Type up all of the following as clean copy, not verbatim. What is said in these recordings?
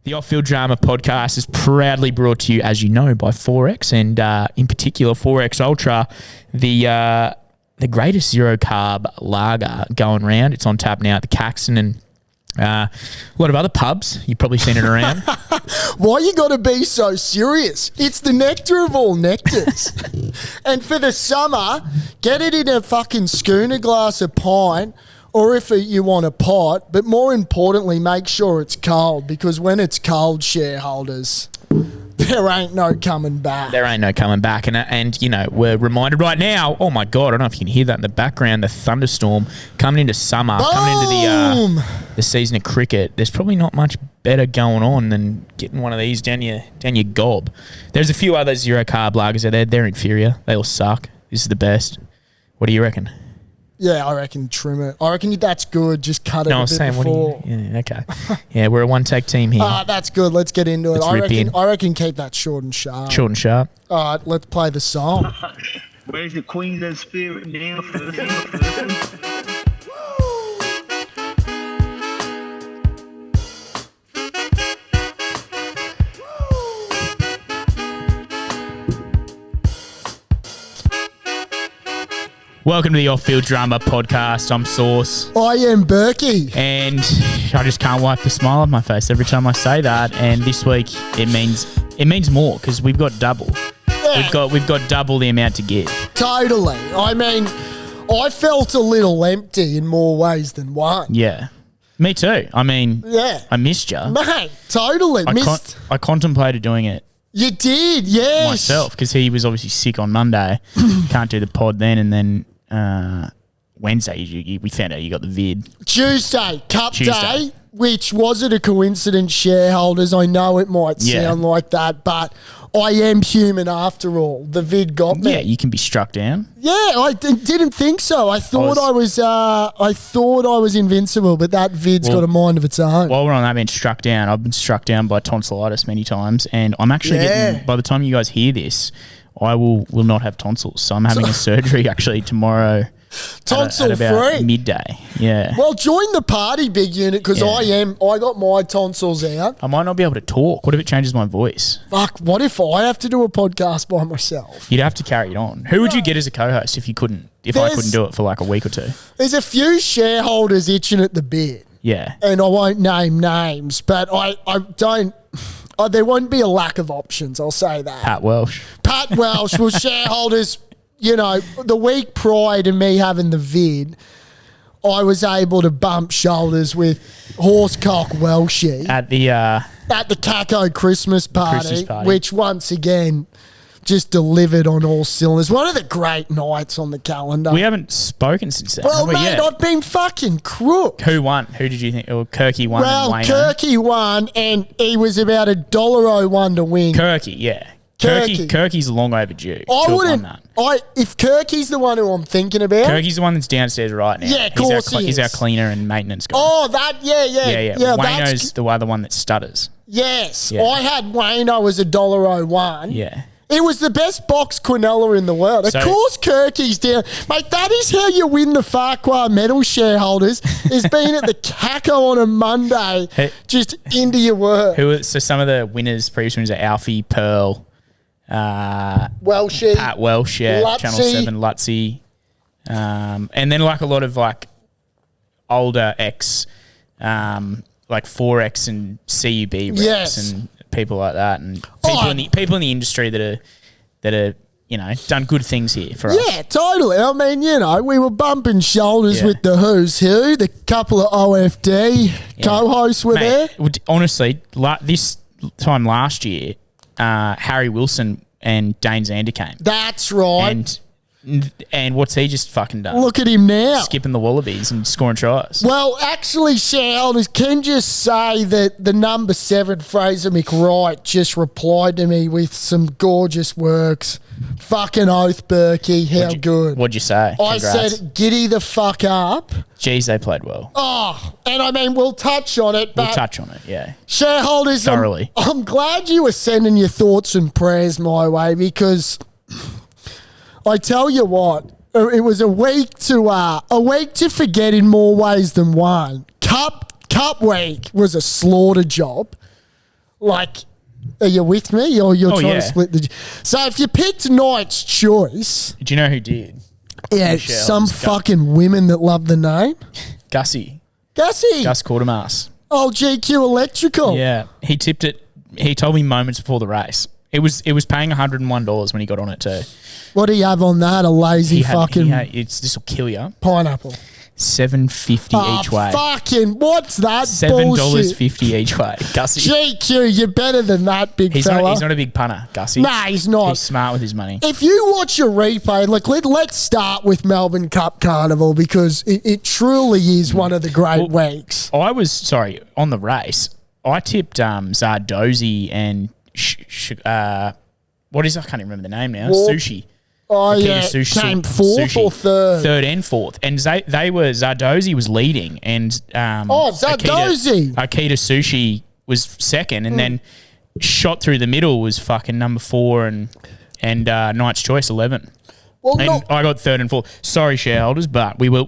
The Off-Field Drama podcast is proudly brought to you, as you know, by 4X, and in particular 4X Ultra, the greatest zero-carb lager going around. It's on tap now at the Caxton and a lot of other pubs. You've probably seen it around. Why you got to be so serious? It's the nectar of all nectars. And for the summer, get it in a fucking schooner glass of pint, or if you want a pot, but more importantly, make sure it's cold, because when it's cold, shareholders, there ain't no coming back. There ain't no coming back. And you know, we're reminded right now, oh my God, I don't know if you can hear that in the background, the thunderstorm coming into summer, Boom! coming into the season of cricket. There's probably not much better going on than getting one of these down your gob. There's a few other zero-carb lagers out there. They're inferior. They all suck. This is the best. What do you reckon? Yeah, I reckon trim it. I reckon that's good. Just cut it a bit before. Okay. Yeah, we're a one-take team here. That's good. Let's get into it. Let's I reckon keep that short and sharp. Short and sharp. All right, let's play the song. Where's the Queensland spirit now? Welcome to the Off-Field Drama podcast. I'm Sauce. I am Berkey. And I just can't wipe the smile off my face every time I say that. And this week it means more, because we've got double. Yeah. We've got double the amount to give. Totally. I mean, I felt a little empty in more ways than one. Yeah. Me too. I mean, yeah. I missed you. Mate, totally. I contemplated doing it. You did, yes. Myself, because he was obviously sick on Monday. Can't do the pod then, and then Wednesday we found out you got the vid. Tuesday, Cup Day, which wasn't a coincidence, shareholders. I know it might sound like that, but I am human after all. The vid got me. Yeah, you can be struck down. Yeah, I didn't think so. I thought I was invincible, but that vid's got a mind of its own. While we're on that, being struck down, I've been struck down by tonsillitis many times, and I'm actually getting, by the time you guys hear this, I will not have tonsils. So I'm having a surgery actually tomorrow. Tonsil at about free. Midday. Yeah. Well, join the party, big unit, because I got my tonsils out. I might not be able to talk. What if it changes my voice? Fuck, what if I have to do a podcast by myself? You'd have to carry it on. Who would you get as a co-host if I couldn't do it for like a week or two? There's a few shareholders itching at the bit. Yeah. And I won't name names, but I don't... there won't be a lack of options, I'll say that. Pat Welsh. Well, shareholders, you know, the week prior to me having the vid, I was able to bump shoulders with Horsecock Welshie at the Caco Christmas party, which once again just delivered on all cylinders. One of the great nights on the calendar. We haven't spoken since then. Well, mate, I've been fucking crook. Who won? Who did you think? Well, Kirky won. Well, Kirky won, and he was about $1.01 to win. Kirky, yeah. Kirky's long overdue. If Kirky's the one who I'm thinking about. Kirky's the one that's downstairs right now. Yeah, of course he's our cleaner and maintenance guy. Oh, yeah. Wayno's the other one that stutters. Yes. Yeah. I had Wayno as $1.01. Yeah. It was the best box quinoa in the world. Of course, Kirky's down. Mate, that is how you win the Farquhar medal, shareholders, is being at the Caco on a Monday, just into your work. So some of the winners, previous winners are Alfie, Pearl, Welshie, Pat Welsh, Channel 7, Lutzy, and then like a lot of like older ex, like 4X and CUB reps and people like that, and people in the industry that are you know, done good things here for us. Yeah, totally. I mean, you know, we were bumping shoulders with the who's who. The couple of OFD co-hosts were there. Honestly, this time last year, Harry Wilson and Dane Zander came. That's right. And what's he just fucking done? Look at him now. Skipping the Wallabies and scoring tries. Well, actually, shareholders can just say that the number 7, Fraser McWright, just replied to me with some gorgeous works. Fucking oath, Berkey. How good. What'd you say? Congrats. I said, giddy the fuck up. Jeez, they played well. Oh, and I mean, we'll touch on it. We'll touch on it, yeah. Shareholders, thoroughly. I'm glad you were sending your thoughts and prayers my way, because I tell you what, it was a week to forget in more ways than one. Cup week was a slaughter job. Like, are you with me, or you're trying yeah. to split the? So if you picked Knight's Choice, Do you know who did? yeah, Michelle, some it's fucking women that love the name. Gussie. Gussie. Gus Quartermass. Oh, GQ Electrical. Yeah. He tipped it. He told me moments before the race. It was paying $101 when he got on it too. What do you have on that? A lazy fucking this will kill you. pineapple. $7.50 each way. Fucking, what's that bullshit? $7.50 each way. Gussie. GQ, you're better than that, big fella. He's not a big punter, Gussie. Nah, he's not. He's smart with his money. If you watch a replay, look, let's start with Melbourne Cup Carnival because it truly is one of the great weeks. I was, sorry, on the race, I tipped Zardozi and what is, I can't even remember the name now. Sushi. Oh, Akita yeah. Sushi. Came fourth or third? Third and fourth. And they were, Zardozi was leading and Zardozi. Akita Sushi was second and then shot through the middle was fucking number 4 and Knight's Choice 11. Well, And I got third and fourth. Sorry, shareholders, but we were.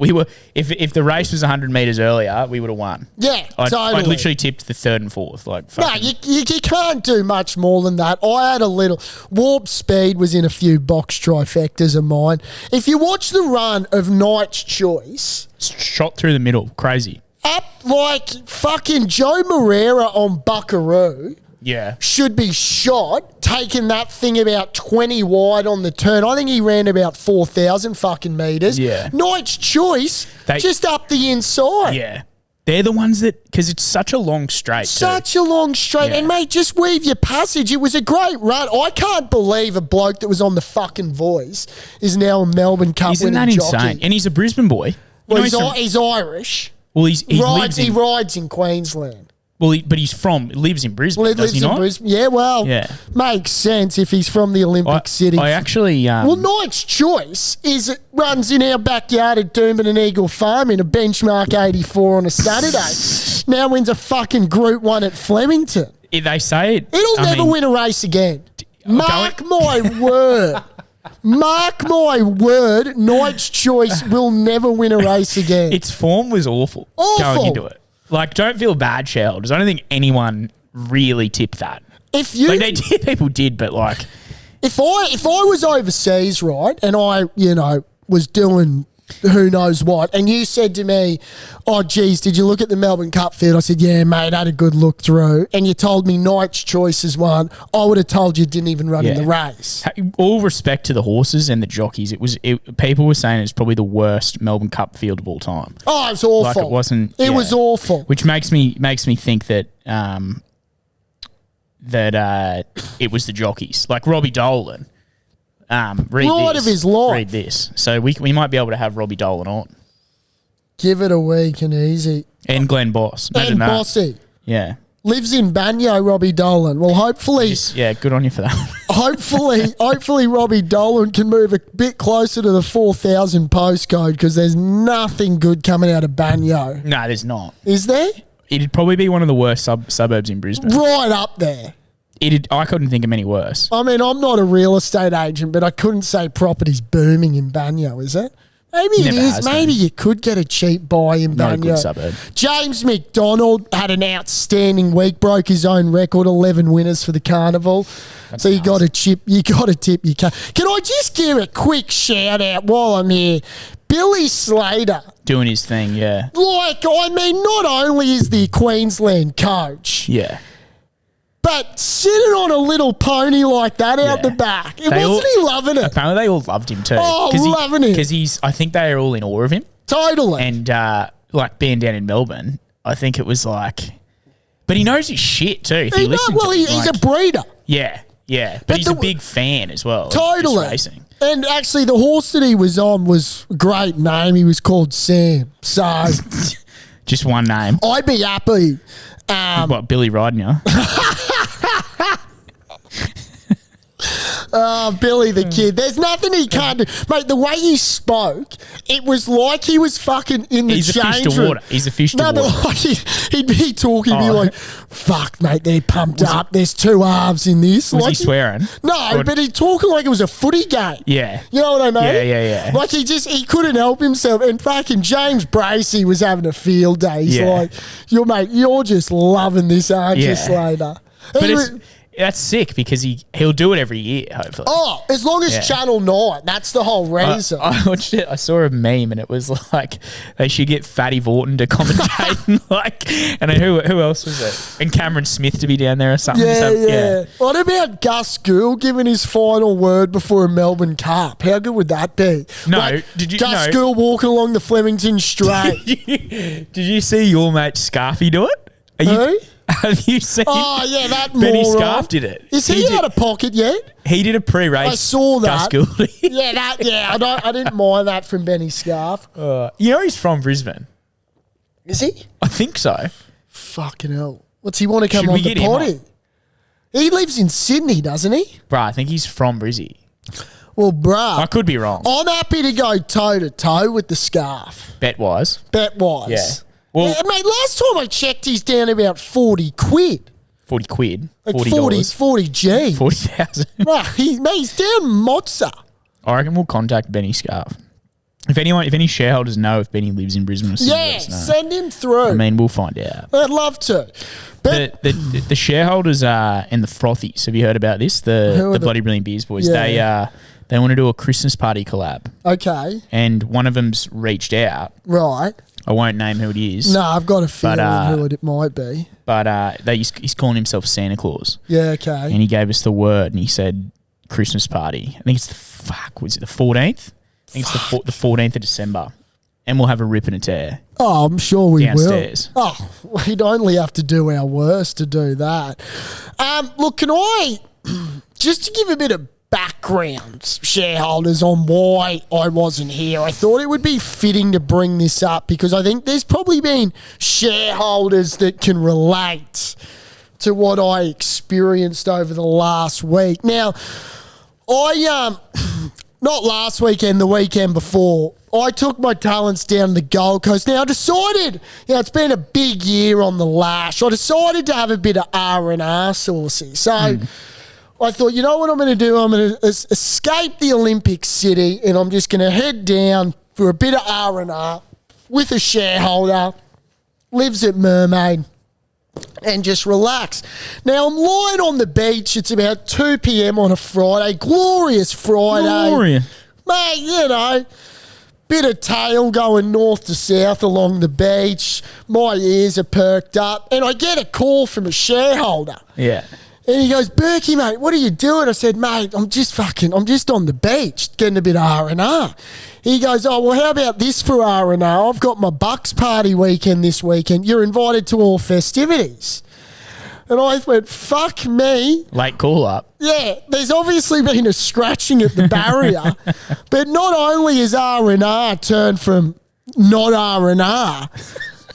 If the race was 100 meters earlier, we would have won. Yeah, totally. I literally tipped the third and fourth. Like, no, fucking. you can't do much more than that. I had a little Warp Speed was in a few box trifectas of mine. If you watch the run of Knight's Choice, Shot through the middle, crazy. up like fucking Joe Moreira on Buckaroo. Yeah, Should be shot, taking that thing about 20 wide on the turn. I think he ran about 4,000 fucking metres. Yeah. Knight's Choice, just up the inside. yeah. They're the ones that, because it's such a long straight. Such a long straight. Yeah. And, mate, just weave your passage. It was a great run. I can't believe a bloke that was on the fucking Voice is now a Melbourne Cup Isn't winning that jockey. insane? And he's a Brisbane boy. Well, You know, he's Irish. well, he rides in Queensland. Well, but lives in Brisbane. Does he Lives in not? Brisbane. Yeah, well, Yeah. makes sense if he's from the Olympic City. I actually. Well, Knight's Choice runs in our backyard at Doomben and Eagle Farm in a benchmark 84 on a Saturday. Now wins a fucking Group 1 at Flemington. They say it. It'll never win a race again. Mark my word. Mark my word, Knight's Choice will never win a race again. Its form was awful. Going into it. Like, don't feel bad, shareholders. I don't think anyone really tipped that. If you, people did, but like, if I was overseas, right, and I, was doing who knows what, and you said to me, oh, geez, did you look at the Melbourne Cup field? I said, yeah, mate, I had a good look through. And you told me Knight's Choice is one. I would have told you didn't even run in the race. All respect to the horses and the jockeys. People were saying it's probably the worst Melbourne Cup field of all time. Oh, it was awful. Like, it wasn't. It was awful. Which makes me think that it was the jockeys. Like Robbie Dolan. Read this. Read this. So we might be able to have Robbie Dolan on. Give it a week and easy. And Glenn Boss. Imagine and that. Bossy. Yeah. Lives in Banyo, Robbie Dolan. Well, hopefully... good on you for that. hopefully Robbie Dolan can move a bit closer to the 4,000 postcode because there's nothing good coming out of Banyo. No, there's not. Is there? It'd probably be one of the worst suburbs in Brisbane. Right up there. I couldn't think of any worse. I mean, I'm not a real estate agent, but I couldn't say property's booming in Banyo, is it? Maybe it is. Maybe you could get a cheap buy in Banyo. Not a good suburb. James McDonald had an outstanding week, broke his own record, 11 winners for the carnival. So you got to tip your cap. Can I just give a quick shout out while I'm here? Billy Slater. Doing his thing, yeah. Like, I mean, not only is the Queensland coach. Yeah. But sitting on a little pony like that out the back, wasn't he loving it? Apparently they all loved him too. Oh, loving it. Because I think they are all in awe of him. Totally. And like being down in Melbourne, I think it was like, but he knows his shit too. If you listen to him, he's a breeder. Yeah, yeah. But he's a big fan as well. Totally. Racing. And actually, the horse that he was on was a great name. He was called Sam. So just one name. I'd be happy. What, Billy riding you? Billy the Kid. There's nothing he can't do. Mate, the way he spoke, it was like he was fucking in the change room. He's a fish to water. He's a fish to water. But like, he'd be talking, be like, fuck, mate, they're pumped up. There's two halves in this. Was he swearing? No, but he'd talking like it was a footy game. Yeah. You know what I mean? Yeah. Like he couldn't help himself. And fucking James Bracey was having a field day. He's like, you're just loving this, aren't you, Slater? But that's sick because he'll do it every year, hopefully. Oh, as long as Channel 9. That's the whole reason. I watched it. I saw a meme and it was like they should get Fatty Vorton to commentate and then who else was it? And Cameron Smith to be down there or something. Yeah. What about Gus Gould giving his final word before a Melbourne Cup? How good would that be? No, Gus Gould walking along the Flemington Straight. Did you see your mate Scarfy do it? Who? Have you seen? Oh, yeah, that Benny moron. Scarf did it. Is he out of pocket yet? He did a pre-race. I saw that. Gus Gould. I didn't mind that from Benny Scarf. You know he's from Brisbane. Is he? I think so. Fucking hell. What's he want to come Should on we the get him potty? on? He lives in Sydney, doesn't he? Bruh, I think he's from Brizzy. Well, bruh. I could be wrong. I'm happy to go toe-to-toe with the Scarf. Bet-wise. Bet-wise. Yeah. Well, mate, last time I checked, he's down about 40 quid. 40 quid. Like $40. 40 G. 40,000. No, he's down Mozza. I reckon we'll contact Benny Scarf. If any shareholders know if Benny lives in Brisbane or something, let us know. Send him through. I mean, we'll find out. I'd love to. But The shareholders are in the Frothies. Have you heard about this? The Bloody Brilliant Beers boys. Yeah. They want to do a Christmas party collab. Okay. And one of them's reached out. Right. I won't name who it is. No, I've got a feeling who it might be. But he's calling himself Santa Claus. Yeah, okay. And he gave us the word and he said Christmas party. I think it's was it the 14th? I think it's the 14th of December. And we'll have a rip and a tear. Oh, I'm sure we downstairs. will. Oh, we'd only have to do our worst to do that. Look, can I, just to give a bit of background, shareholders, on why I wasn't here, I thought it would be fitting to bring this up because I think there's probably been shareholders that can relate to what I experienced over the last week. Now, not last weekend, the weekend before, I took my talents down to the Gold Coast. Now, I decided, it's been a big year on the lash. I decided to have a bit of R&R saucy. So I thought, you know what I'm going to do? I'm going to escape the Olympic City and I'm just going to head down for a bit of R&R with a shareholder, lives at Mermaid, and just relax. Now, I'm lying on the beach. It's about 2 p.m. on a Friday. Glorious Friday. Glorious. Mate, bit of tail going north to south along the beach. My ears are perked up. And I get a call from a shareholder. Yeah. And he goes, Berkey, mate, what are you doing? I said, mate, I'm just on the beach getting a bit of R&R. He goes, oh, well, how about this for R&R? I've got my Bucks party weekend this weekend. You're invited to all festivities. And I went, fuck me. Late call up. Yeah, there's obviously been a scratching at the barrier. But not only is R&R turned from not R&R,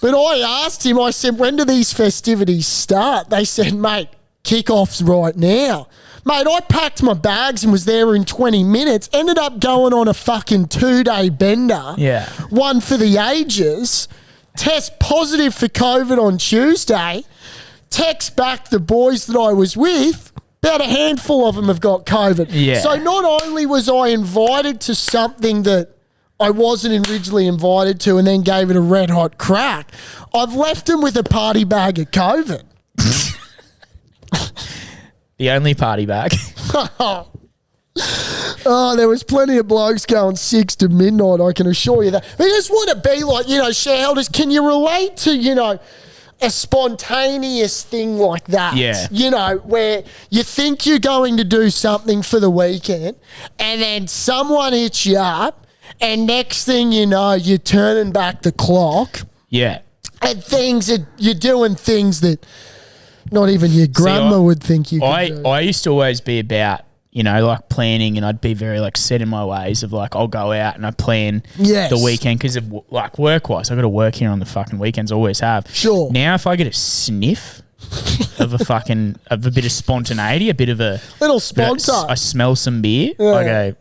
but I asked him, I said, when do these festivities start? They said, mate, kick-offs right now. Mate, I packed my bags and was there in 20 minutes. Ended up going on a fucking 2-day bender. Yeah. One for the ages. Test positive for COVID on Tuesday. Text back the boys that I was with. About a handful of them have got COVID. Yeah. So not only was I invited to something that I wasn't originally invited to and then gave it a red hot crack, I've left them with a party bag of COVID. The only party bag. Oh, there was plenty of blokes going 6 to midnight, I can assure you that. They just want to be like, shareholders, can you relate to, a spontaneous thing like that? Yeah. Where you think you're going to do something for the weekend and then someone hits you up and next thing you know, you're turning back the clock. Yeah. And you're doing things that not even your grandma would think you could do. I used to always be about, like planning, and I'd be very set in my ways of I'll go out and I plan the weekend because of work-wise. I've got to work here on the fucking weekends, always have. Sure. Now if I get a sniff of a bit of spontaneity, a bit of a... Little sponsor. I smell some beer, I go...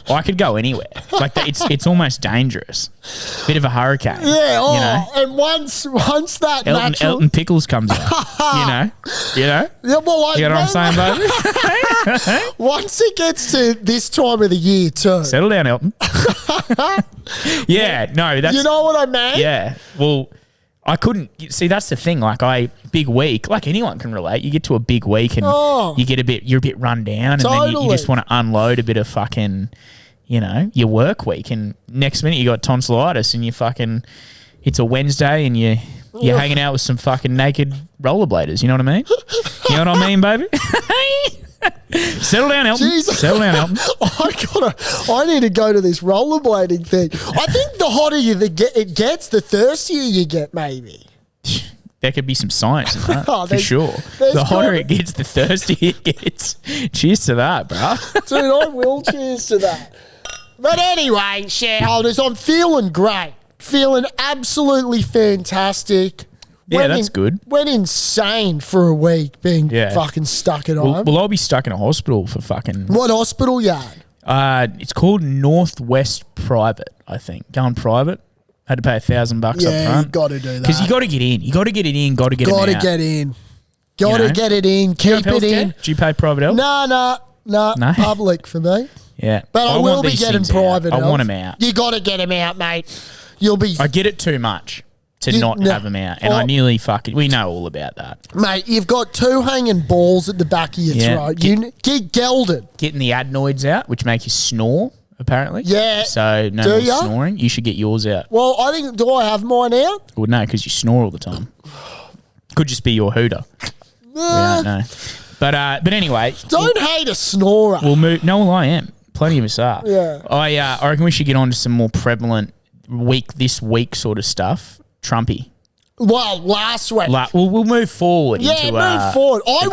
I could go anywhere. It's almost dangerous. Bit of a hurricane. Yeah. And once that Elton Pickles comes out. Yeah, well, you know what I'm saying, baby? Once it gets to this time of the year too. Settle down, Elton. Yeah, no, that's... You know what I mean? Yeah. Well, I couldn't see. That's the thing. Like big week. Like anyone can relate. You get to a big week and you're a bit run down, Totally. and then you just want to unload a bit of fucking, your work week. And next minute you got tonsillitis, and it's a Wednesday, and you're hanging out with some fucking naked rollerbladers. You know what I mean? You know what I mean, baby? Settle down, Elton. Jesus. Settle down, Elton. I need to go to this rollerblading thing. I think the hotter it gets, the thirstier you get, maybe. There could be some science in that, for sure. The hotter it gets, the thirstier it gets. Cheers to that, bro. Dude, I will cheers to that. But anyway, shareholders, I'm feeling great. Feeling absolutely fantastic. That's good. Went insane for a week being fucking stuck at home. Well, I'll be stuck in a hospital for fucking... What hospital yard? It's called Northwest Private, I think. Going private. Had to pay $1,000 up front. Yeah, you got to do that. Because you got to get in. You got to get it in, got to get it out. Got to get in. Got to get it in. Keep it in. Do you pay private health? No. Public for me. Yeah. But I will be getting private health. I want them out. You got to get them out, mate. I get it too much to not have them out. And I nearly we know all about that. Mate, you've got 2 hanging balls at the back of your throat. You get gelded. Getting the adenoids out, which make you snore, apparently. Yeah. So no more snoring. You should get yours out. Well, do I have mine out? Well, no, because you snore all the time. Could just be your hooter. We don't know. But anyway. Don't hate a snorer. We'll move. No, well, I am. Plenty of us are. Yeah. I reckon we should get on to some more prevalent this week sort of stuff. Trumpy. Well, last week. We'll move forward. Move forward. I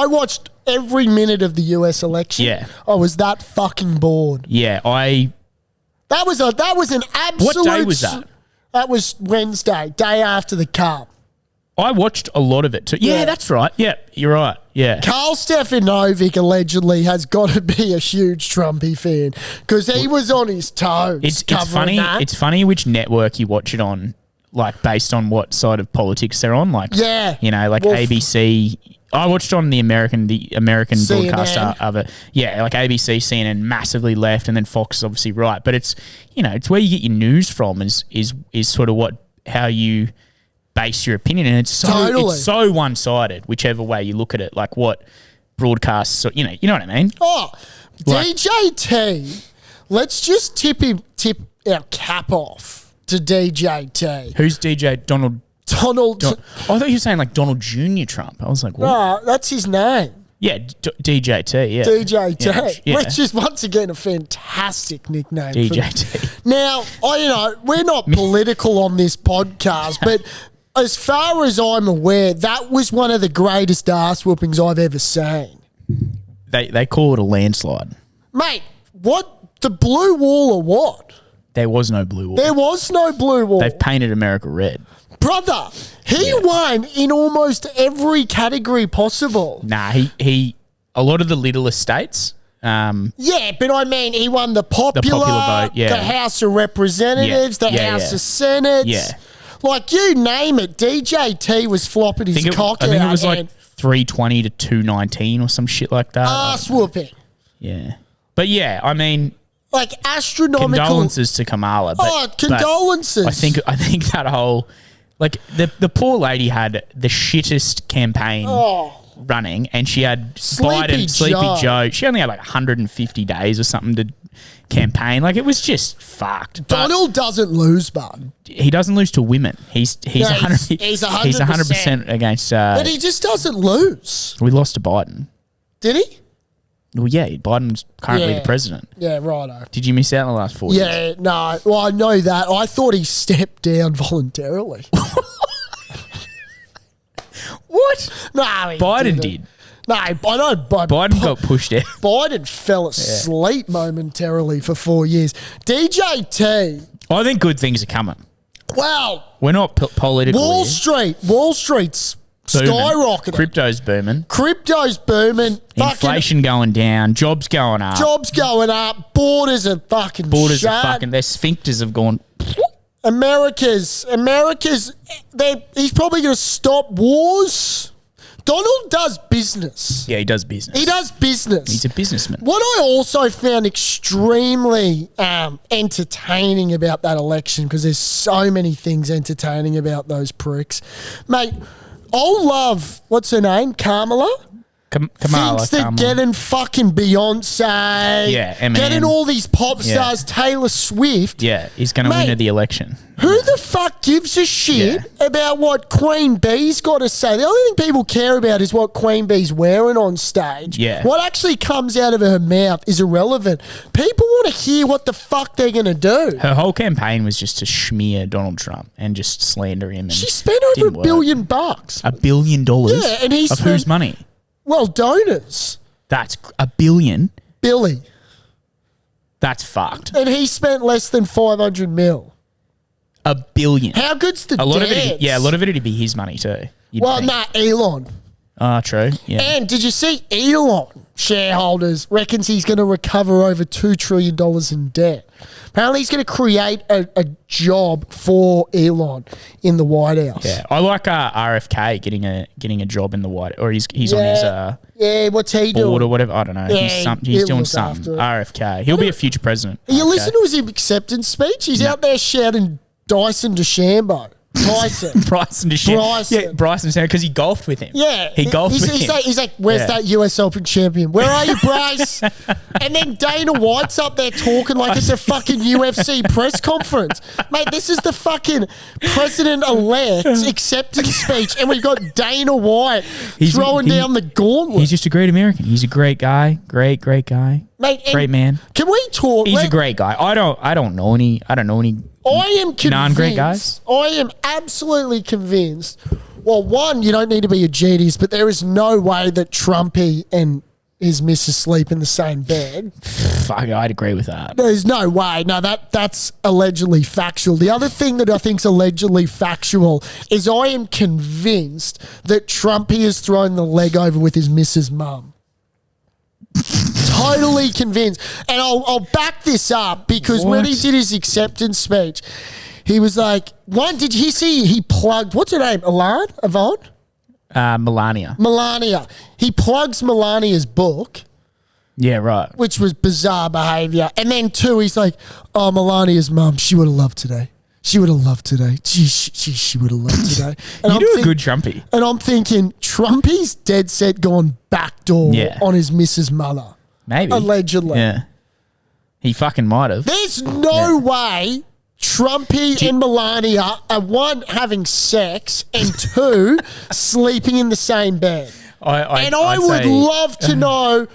watched every minute of the US election. Yeah. I was that fucking bored. Yeah, That was an absolute... What day was that? That was Wednesday, day after the Cup. I watched a lot of it too. Yeah, that's right. Yeah, you're right. Yeah. Karl Stefanovic allegedly has got to be a huge Trumpy fan because he was on his toes. It's funny. That. It's funny which network you watch it on, like based on what side of politics they're on. Like, ABC. I watched on the American broadcaster of it. Yeah, like ABC, CNN, massively left, and then Fox is obviously right. But it's it's where you get your news from is sort of how you base your opinion, and it's so one sided, whichever way you look at it. Like what broadcasts, you know what I mean? Oh, DJT. Let's just tip our cap off to DJT. Who's DJ Donald? I thought you were saying like Donald Jr. Trump. I was like, what? No, that's his name. Yeah, DJT. Yeah, DJT, which is once again a fantastic nickname. DJT. Now, we're not political on this podcast, but as far as I'm aware, that was one of the greatest ass whoopings I've ever seen. They call it a landslide, mate. What, the blue wall or what? There was no blue wall. There was no blue wall. They've painted America red. Brother, he won in almost every category possible. Nah, he a lot of the littlest states. Yeah, but I mean, he won the popular vote, the House of Representatives, the House of Senate. Yeah. Like, you name it, DJT was flopping his cock out. I think it was like 320 to 219 or some shit like that. Ass whooping. Yeah. But yeah, I mean... Like, astronomical... Condolences to Kamala. Condolences. But I think that whole... Like, the poor lady had the shittest campaign running, and she had Sleepy Joe. She only had like 150 days or something to campaign. Like, it was just fucked. Donald doesn't lose, bud. He doesn't lose to women. He's 100%. He's 100% against... but he just doesn't lose. We lost to Biden. Did he? Well, yeah, Biden's currently the president. Yeah, righto. Did you miss out in the last 4 years? Yeah, no. Well, I know that. I thought he stepped down voluntarily. What? No, Biden did. No, I know. Biden got pushed out. Biden fell asleep momentarily for 4 years. DJT. I think good things are coming. Well, we're not political. Wall Street's booming. skyrocketing. Crypto's booming. Inflation going down. Jobs going up. Borders are fucking shut. Their sphincters have gone. America's. He's probably going to stop wars. Donald does business. Yeah, he does business. He does business. He's a businessman. What I also found extremely entertaining about that election, because there's so many things entertaining about those pricks, mate. I'll love, what's her name? Kamala? Kamala. Thinks that getting fucking Beyonce, Eminem, getting all these pop stars, Taylor Swift. Yeah, he's going to win the election. Who the fuck gives a shit about what Queen Bee's got to say? The only thing people care about is what Queen Bee's wearing on stage. Yeah. What actually comes out of her mouth is irrelevant. People want to hear what the fuck they're going to do. Her whole campaign was just to smear Donald Trump and just slander him. And she spent over $1 billion. $1 billion? Yeah, and he's of whose money? Well, donors. That's $1 billion. Billy. That's fucked. And he spent less than 500 mil. $1 billion. How good's the a lot dance? of it? Yeah, a lot of it would be his money too. Well, nah, Elon. True. Yeah. And did you see Elon shareholders reckons he's going to recover over $2 trillion in debt? Apparently, he's going to create a job for Elon in the White House. Yeah, I like RFK getting a job in the White, or he's on his what's he board doing? or whatever. I don't know. Yeah, he's doing something. RFK. He'll be a future president. You RFK. listen to his acceptance speech. He's out there shouting Dyson DeChambeau. Bryson DeChambeau. Yeah, Bryson DeChambeau, because he golfed with him. Yeah. He golfed with him. He's like, where's that US Open champion? Where are you, Bryce? And then Dana White's up there talking like it's a fucking UFC press conference. Mate, this is the fucking president-elect's acceptance speech, and we've got Dana White throwing down the gauntlet. He's just a great American. He's a great guy. Great guy. Mate, great man. Can we talk? He's a great guy. I don't know any I am convinced. Non-great guys? I am absolutely convinced. Well, one, you don't need to be a genius, but there is no way that Trumpy and his missus sleep in the same bed. Fuck, I'd agree with that. There's no way. No, that's allegedly factual. The other thing that I think's allegedly factual is I am convinced that Trumpy has thrown the leg over with his missus' mum. Totally convinced. And I'll back this up because when he did his acceptance speech, he was like, did you see he plugged, what's her name? Yvonne? Melania. He plugs Melania's book. Yeah, right. Which was bizarre behaviour. And then two, he's like, oh, Melania's mum, she would have loved today. She would have loved today. She would have loved today. And you do a good Trumpy. And I'm thinking, Trumpy's dead set gone backdoor on his missus' mother. Maybe. Allegedly. Yeah. He fucking might have. There's no way Trumpy and Melania are one, having sex, and two, sleeping in the same bed. I would love to know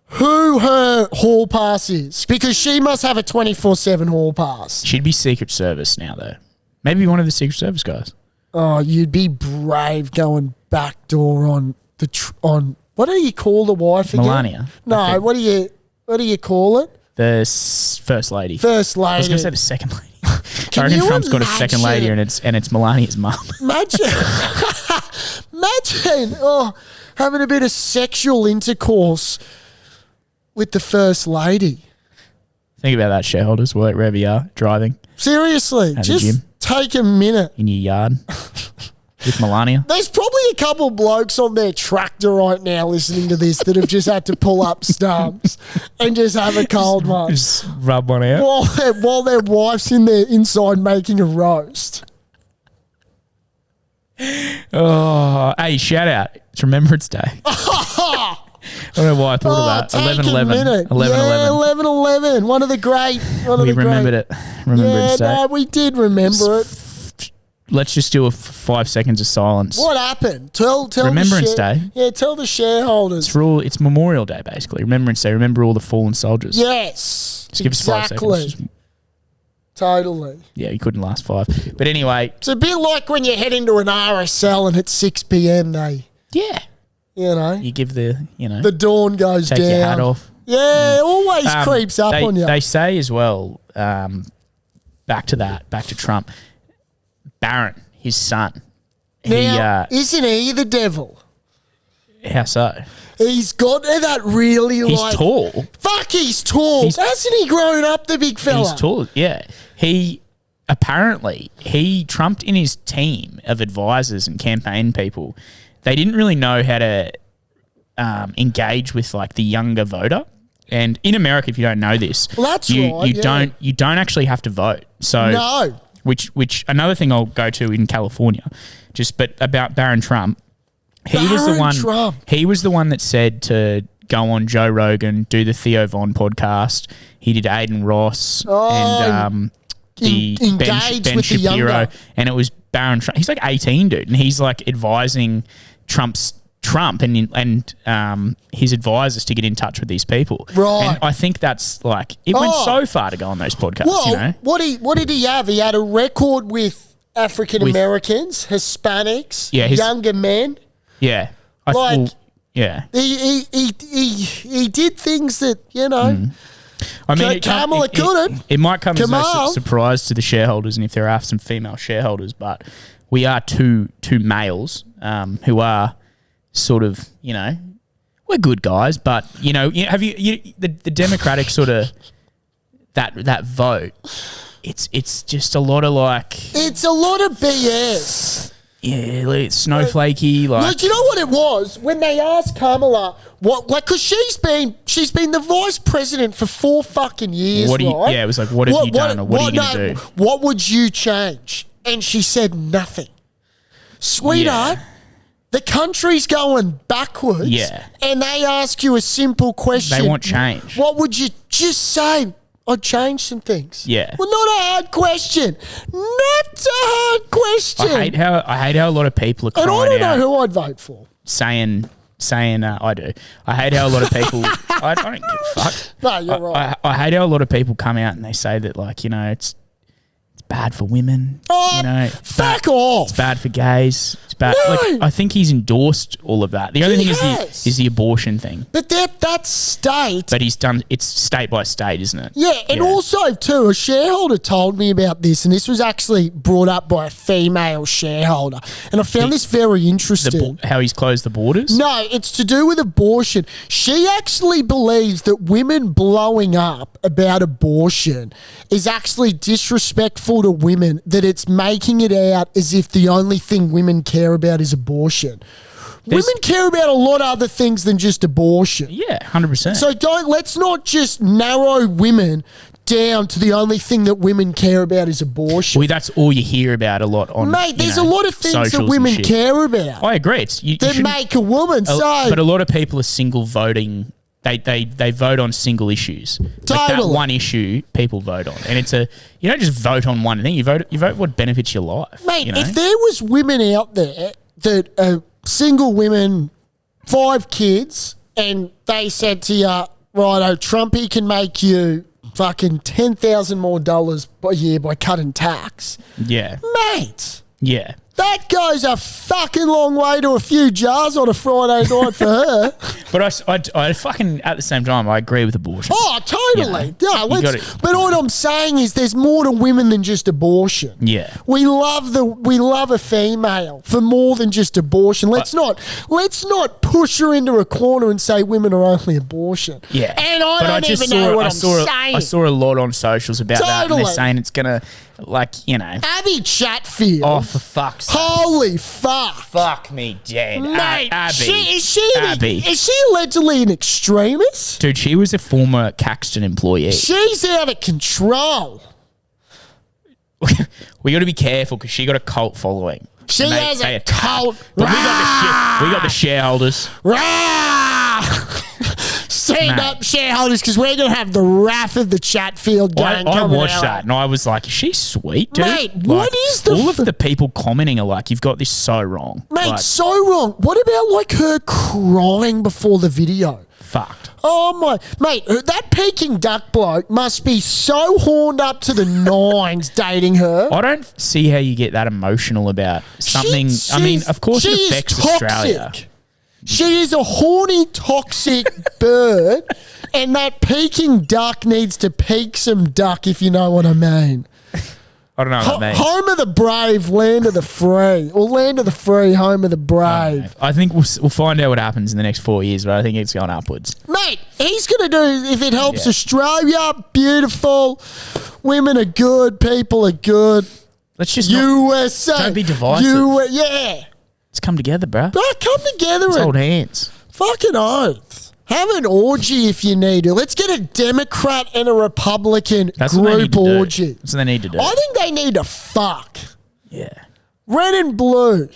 who her hall pass is, because she must have a 24/7 hall pass. She'd be Secret Service now, though. Maybe one of the Secret Service guys. Oh, you'd be brave going backdoor on on what do you call the wife again? Melania. No, what do you call it? The first lady. First lady. I was going to say the second lady. I reckon Trump's got a second lady, and it's Melania's mum. Imagine having a bit of sexual intercourse with the first lady. Think about that, shareholders, wherever you are, driving. Seriously, just take a minute. In your yard with Melania. There's probably a couple blokes on their tractor right now listening to this that have just had to pull up stumps and just have a cold one. Just rub one out. While their wife's inside making a roast. Oh, hey, shout out. It's Remembrance Day. I don't know why I thought of that. 11/11. 11/11. One of the great. We remembered it. Remembrance Day. No, we did remember it. Let's just do a 5 seconds of silence. What happened? Tell Remembrance Day. Yeah, tell the shareholders. It's Memorial Day, basically. Remembrance Day. Remember all the fallen soldiers. Yes. Just give us 5 seconds. Totally. Yeah, you couldn't last 5. But anyway. It's a bit like when you head into an RSL and at 6 p.m. You give the dawn goes take down. Your hat off. Yeah, it always creeps up on you. They say as well, back to Trump, Barron, his son. Now, isn't he the devil? How so? He's got that really He's tall. Fuck, he's tall. Hasn't he grown up, the big fella? He's tall, yeah. He trumped in his team of advisors and campaign people. they didn't really know how to engage with like the younger voter. And in America, if you don't know this, you don't actually have to vote. So no. Which another thing I'll go to in California, but about Barron Trump. He was the one that said to go on Joe Rogan, do the Theo Von podcast. He did Aiden Ross and Ben Shapiro, and it was Barron Trump. He's like 18, dude, and he's like advising Trump and his advisors to get in touch with these people. Right. And I think that's like it went so far to go on those podcasts. Well, you know? what did he have? He had a record with African Americans, Hispanics, younger men. Yeah. He did things that, you know. I mean, Kamala couldn't. It might come as no surprise to the shareholders, and if there are some female shareholders, but we are two males who are sort of, you know, we're good guys, but you know, have you the Democratic sort of that vote? It's just a lot of like. It's a lot of BS. Yeah, it's snowflakey. Like, you know what it was when they asked Kamala because she's been the vice president for 4 fucking years. Right? Yeah, it was like, what have you done, or what are you going to do? What would you change? And she said nothing. Sweetheart, the country's going backwards. Yeah, and they ask you a simple question. They want change. What would you just say? I'd change some things. Yeah. Well, not a hard question. Not a hard question. I hate how a lot of people are crying out. And I don't know who I'd vote for. Saying I do. I hate how a lot of people. I don't give a fuck. No, you're right. I hate how a lot of people come out and they say that, like, you know, it's bad for women. Oh, you know, fuck off. It's bad for gays. It's bad. No. Like, I think he's endorsed all of that. The only thing is the abortion thing. But that's state. But he's done. It's state by state, isn't it? Yeah, and also too, a shareholder told me about this, and this was actually brought up by a female shareholder, and I found this very interesting. How he's closed the borders? No, it's to do with abortion. She actually believes that women blowing up about abortion is actually disrespectful to women, that it's making it out as if the only thing women care about is abortion. Women care about a lot of other things than just abortion. Yeah, 100%. So let's not just narrow women down to the only thing that women care about is abortion. Well, that's all you hear about a lot on. Mate, there's a lot of things that women care about. I agree. That make a woman. But a lot of people are single voting. They vote on single issues. Totally. Like that one issue people vote on. And it's you don't just vote on one thing. You vote what benefits your life. Mate, you know? if there was women out there that are single women, 5 kids, and they said to you, righto, Trumpy can make you fucking $10,000 more a year by cutting tax. Yeah. Mate. Yeah. That goes a fucking long way to a few jars on a Friday night for her. But I fucking, at the same time, I agree with abortion. Oh, totally. You know, but what I'm saying is there's more to women than just abortion. Yeah. We love a female for more than just abortion. Let's not push her into a corner and say women are only abortion. Yeah. And I don't even know what I'm saying. I saw a lot on socials about that, and they're saying it's going to, like, you know. Abby Chatfield. Oh, for fuck's sake. Holy fuck. Fuck me dead. Mate, Abby. Is she allegedly an extremist? Dude, she was a former Caxton employee. She's out of control. We got to be careful because she got a cult following. She has a cult. But we got the shareholders. Stand up, shareholders, because we're going to have the wrath of the Chatfield gang. I watched that and I was like, is she sweet, dude? Mate, what is the... All of the people commenting are like, you've got this so wrong. Mate, so wrong. What about like her crying before the video? Fucked. Oh my... Mate, that Peking duck bloke must be so horned up to the nines dating her. I don't see how you get that emotional about something. I mean, of course it affects Australia. She is a horny, toxic bird, and that Peking duck needs to peak some duck, if you know what I mean. I don't know what that means. Home of the brave, land of the free. Or land of the free, home of the brave. I think we'll find out what happens in the next 4 years, but I think it's going upwards. Mate, he's going to do, if it helps Australia, beautiful. Women are good, people are good. Let's just USA. don't be divisive. Yeah. Let's come together, bro. But come together Let's and hold hands. fucking oath. Have an orgy if you need to. Let's get a Democrat and a Republican That's what they need group to do. orgy. That's what they need to do. I think they need to fuck. Yeah. Red and blue.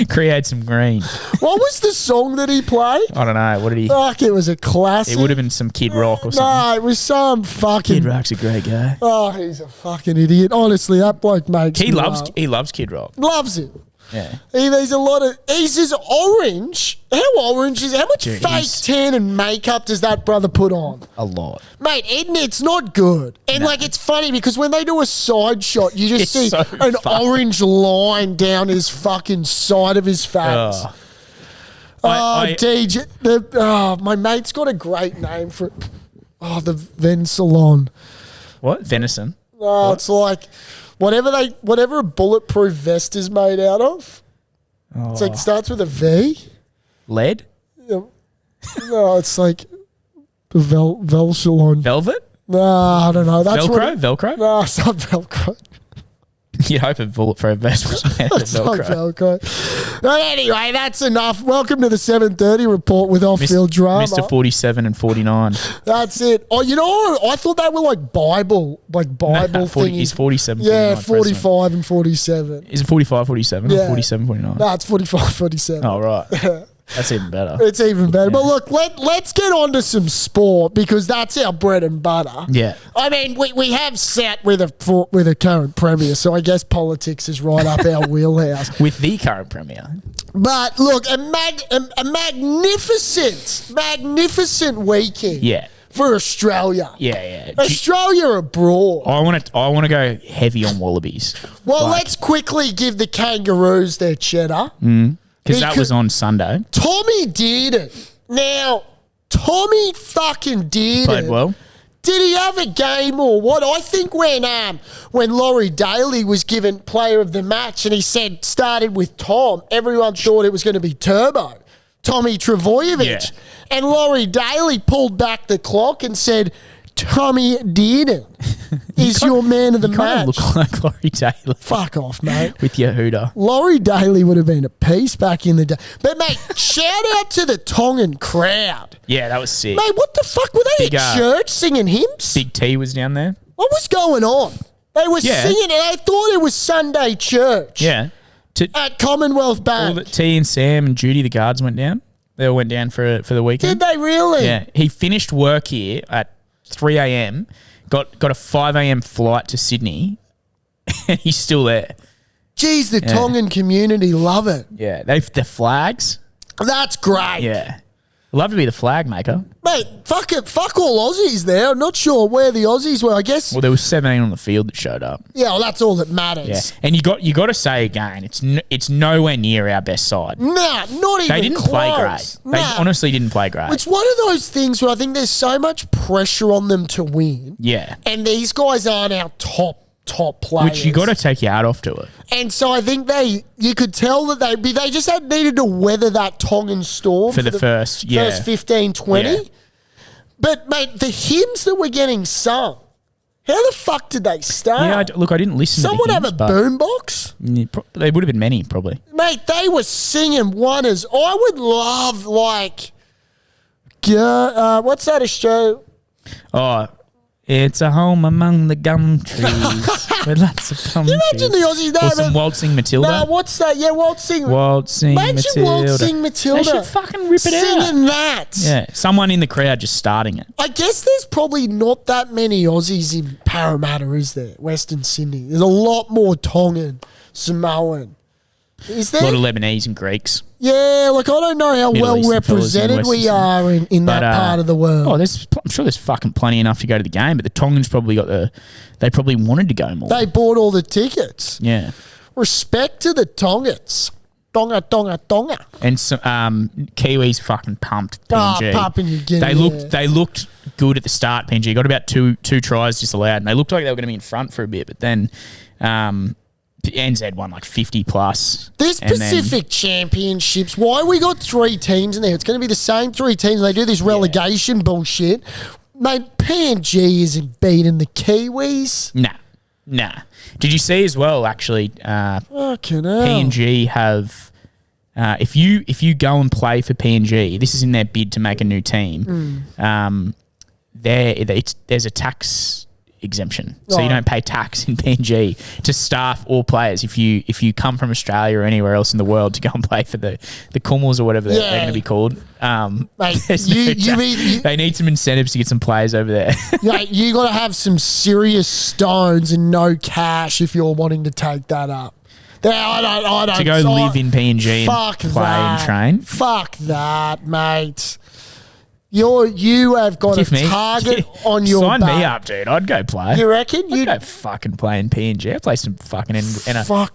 Create some green. What was the song that he played? I don't know. What did he? Fuck, it was a classic. It would have been some Kid Rock or something. No, it was some fucking. Kid Rock's a great guy. Oh, he's a fucking idiot. Honestly, that bloke makes He me loves. laugh. He loves Kid Rock. Loves it. Yeah. There's a lot of. He's as orange. How orange is? How much Dude, fake he's- tan and makeup does that brother put on? A lot. Mate, it's not good. And like, it's funny because when they do a side shot, you just It's see so an funny. orange line down his fucking side of his face. DJ. My mate's got a great name for it. Oh, the Ven Salon. What? Venison. Oh, it's like whatever a bulletproof vest is made out of. It's like starts with a V. Lead. No, it's like the Vel Salon. Velvet. No, I don't know. That's Velcro. What Velcro. no, it's not Velcro. You'd hope a bulletproof vest was made of It's not Velcro. Velcro. But anyway, that's enough. Welcome to the 7:30 report with off-field drama. Mr. 47 and 49. That's it. Oh, you know, I thought they were like Bible 40, things. he's 47. Yeah, 49 45 president. and 47. Is it 45, 47 Yeah. or 47, 49? No, it's 45, 47. Oh, right. That's even better. It's even better. But look, let's get on to some sport because that's our bread and butter. Yeah. I mean, we have sat with a current premier, so I guess politics is right up our wheelhouse. With the current premier. But look, a magnificent weekend. Yeah. For Australia. Yeah. Australia abroad. I want to go heavy on Wallabies. Well, let's quickly give the Kangaroos their cheddar. Because that was on Sunday. Tommy did it. Now, Tommy fucking did Played it. well. Did he have a game or what? I think when Laurie Daly was given player of the match and he said started with Tom, everyone thought it was going to be Turbo, Tommy Travojevic. Yeah. And Laurie Daly pulled back the clock and said, Tommy Dearden is your man of the You kind match. of look like Laurie Taylor Fuck off, mate. with your hooter. Laurie Daly would have been a piece back in the day. But, mate, shout out to the Tongan crowd. Yeah, that was sick. Mate, what the fuck? Were they Big, at church singing hymns? Big T was down there. What was going on? They were Yeah. singing and I thought it was Sunday church. Yeah. At Commonwealth All Bank. the T and Sam and Judy, the guards, went down. They all went down for the weekend. Did they really? Yeah. He finished work here at 3 a.m., got a 5 a.m. flight to Sydney, and he's still there. Jeez, the Tongan community love it. Yeah. The flags. That's great. Yeah. Love to be the flag maker. Mate, fuck it. Fuck all Aussies there. I'm not sure where the Aussies were. I guess. Well, there was 17 on the field that showed up. Yeah, well, that's all that Yeah. matters. And you got to say again, it's nowhere near our best side. Nah, not even They didn't play great. close. They Nah. honestly didn't play great. It's one of those things where I think there's so much pressure on them to win. Yeah. And these guys aren't our top players. Which you got to take your hat off to it. And so I think you could tell that they just needed to weather that Tongan storm For the first 15, 20. Yeah. But, mate, the hymns that were getting sung, how the fuck did they start? Yeah, I didn't listen Someone to the have a hymns, but boombox? There would have been many, probably. Mate, they were singing one as I would love, like, what's that Australia? Oh, it's a home among the gum trees with lots of gum Can you imagine the trees. Aussies? Or some Waltzing Matilda. Nah, what's that? Yeah, Waltzing. Waltzing Imagine Matilda. Waltzing Matilda. They should fucking rip it out. Singing that. Yeah, someone in the crowd just starting it. I guess there's probably not that many Aussies in Parramatta, is there? Western Sydney. There's a lot more Tongan, Samoan. Is A there? lot of Lebanese and Greeks. Yeah, like I don't know how Middle well Eastern fellas in represented we Western are in that part of the world. Oh, I'm sure there's fucking plenty enough to go to the game, but the Tongans probably they probably wanted to go more. They bought all the tickets. Yeah. Respect to the Tongans. Tonga. And so, Kiwis fucking pumped PNG. Pumping you get They looked good at the start. PNG got about two tries disallowed, and they looked like they were going to be in front for a bit. But then NZ won like 50 plus. This and then- Pacific Championships, why we got 3 teams in there? It's going to be the same 3 teams. They do this relegation bullshit. Mate, PNG isn't beating the Kiwis. Nah. Nah. Did you see as well, actually, Fucking hell. PNG have... if you go and play for PNG, this is in their bid to make a new team, there's a tax exemption. So you don't pay tax in PNG to staff or players if you come from Australia or anywhere else in the world to go and play for the Kummels or whatever they're going to be called. Mate, they need some incentives to get some players over there. Mate, you got to have some serious stones and no cash if you're wanting to take that up. I don't. To go live in PNG and play and train. Fuck that, mate. You have got a target on your Sign back. me up, dude. I'd go play. You reckon? I'd go fucking play in PNG. I'd play some fucking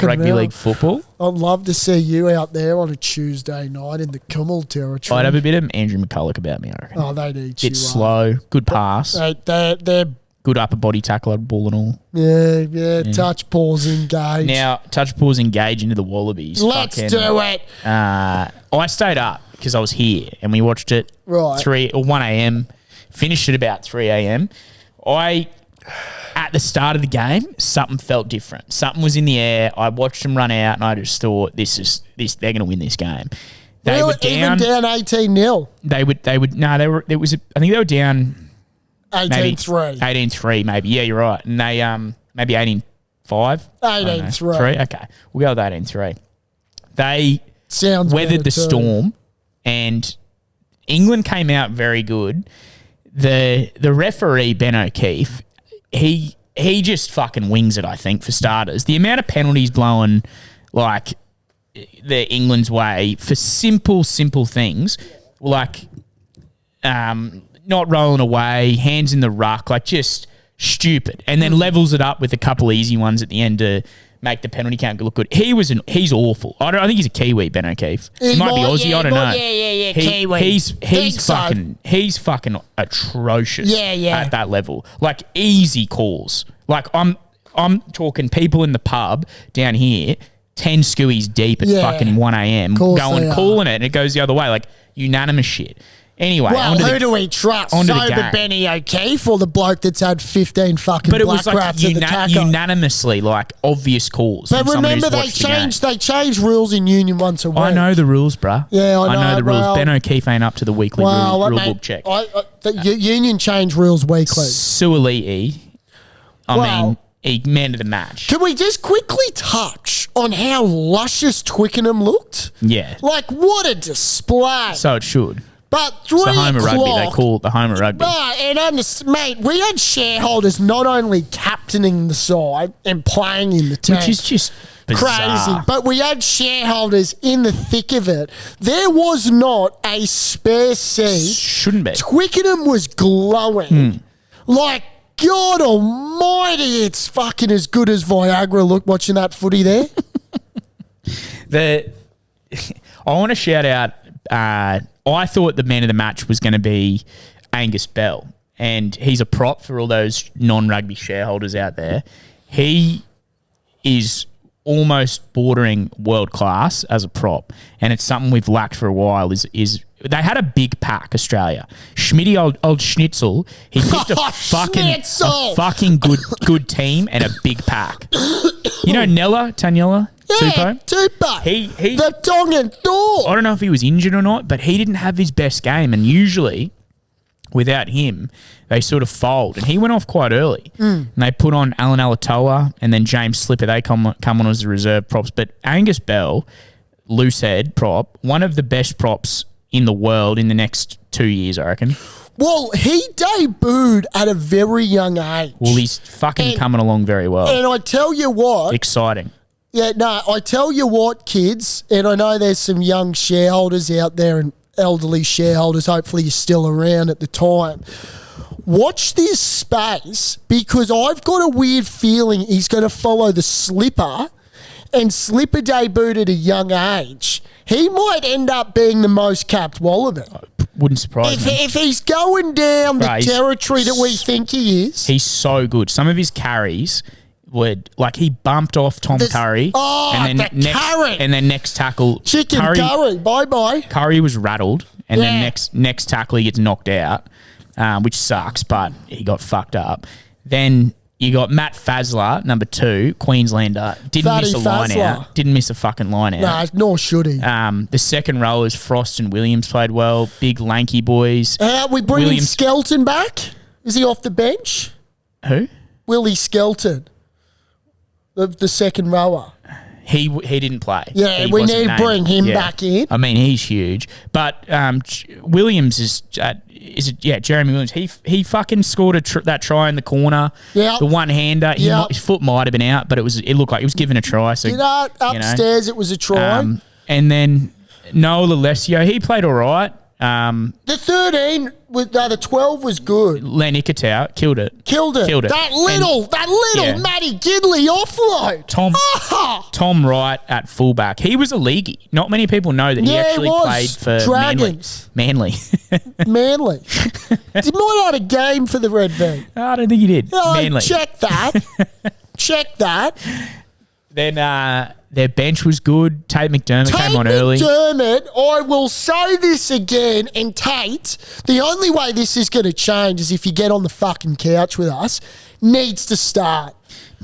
rugby league football. I'd love to see you out there on a Tuesday night in the Kummel territory. I'd have a bit of Andrew McCulloch about me, I reckon. Oh, they'd eat you Bit slow, good pass. They're Good upper body tackle, ball and all. Yeah. Touch, pause, engage. Now, touch, pause, engage into the Wallabies. Let's do it. I stayed up because I was here and we watched it 1 a.m. Finished at about 3 a.m. At the start of the game, something felt different. Something was in the air. I watched them run out and I just thought, they're going to win this game. They were down, even down 18-0. I think they were down 18-3. 18-3 maybe. Yeah, you're right. And they maybe 18-5. 18-3. Okay. We'll go with 18-3. They better weathered the too. storm and England came out very good. The referee, Ben O'Keefe, he just fucking wings it, I think, for starters. The amount of penalties blowing like the England's way for simple things like not rolling away, hands in the ruck, like just stupid. And then levels it up with a couple easy ones at the end to make the penalty count look good. He's awful. I think he's a Kiwi, Ben O'Keefe. He might be Aussie, I don't know. Yeah, Kiwi. He's fucking atrocious at that level. Like easy calls. Like I'm talking people in the pub down here, 10 skewies deep at fucking 1 a.m. calling it and it goes the other way. Like unanimous shit. Anyway, who do we trust? Sober Benny O'Keefe or the bloke that's had 15 fucking black rats at the taco? Unanimously, like obvious calls. But remember, they changed rules in union once a week. I know the rules, bruh. Yeah, I know the rules. Ben O'Keefe ain't up to the weekly rule book check. The union change rules weekly. Suoli'i, he man of the match. Can we just quickly touch on how luscious Twickenham looked? Yeah. Like, what a display. So it should. But 3 it's the home of rugby. They call it the home of rugby. Mate, we had shareholders not only captaining the side and playing in the team. Which is just bizarre. Crazy. But we had shareholders in the thick of it. There was not a spare seat. Shouldn't be. Twickenham was glowing. Like, God almighty, it's fucking as good as Viagra. Look, watching that footy there. I want to shout out... I thought the man of the match was going to be Angus Bell, and he's a prop for all those non-rugby shareholders out there. He is almost bordering world class as a prop, and it's something we've lacked for a while. Is they had a big pack, Australia. Schmitty, old Schnitzel, he picked a fucking good team and a big pack. You know Taniela? Yeah, Tupo. He the Tongan Thor. I don't know if he was injured or not, but he didn't have his best game. And usually, without him, they sort of fold. And he went off quite early. And they put on Alan Alatoa and then James Slipper. They come on as the reserve props. But Angus Bell, loose head prop, one of the best props in the world in the next 2 years, I reckon. Well, he debuted at a very young age. Well, he's fucking coming along very well. And I tell you what. Exciting. Yeah, no, I tell you what, kids, and I know there's some young shareholders out there and elderly shareholders, hopefully you're still around at the time. Watch this space because I've got a weird feeling he's going to follow the Slipper, and Slipper debuted at a young age. He might end up being the most capped Wallaby. Wouldn't surprise me. If he's going down the territory that we think he is. He's so good. Some of his carries... he bumped off Tom Curry. And then next tackle, Curry, bye. Curry was rattled, and then next tackle he gets knocked out, which sucks, but he got fucked up. Then you got Matt Fazler, number 2, Queenslander. Didn't miss a line out. Didn't miss a fucking line out. No, nor should he. The second rowers, Frost and Williams, played well. Big, lanky boys. We bringing Skelton back? Is he off the bench? Who? Willie Skelton, the second rower. He didn't play. Yeah, we need to bring him back in. I mean, he's huge. But Williams is Jeremy Williams. He fucking scored that try in the corner. Yeah, the one-hander. His foot might have been out, but it looked like he was given a try. So upstairs it was a try. And then Noel Alessio, he played all right. The 13 with the 12 was good. Len Ikitau killed it. That little Matty Gidley offload. Tom Wright at fullback. He was a leaguey. Not many people know that he actually played for Dragons. Manly. Manly. He might have had a game for the Red V. I don't think he did. Manly. Check that. Then their bench was good. Tate McDermott came on early. McDermott, I will say this again, and Tate, the only way this is going to change is if you get on the fucking couch with us, needs to start.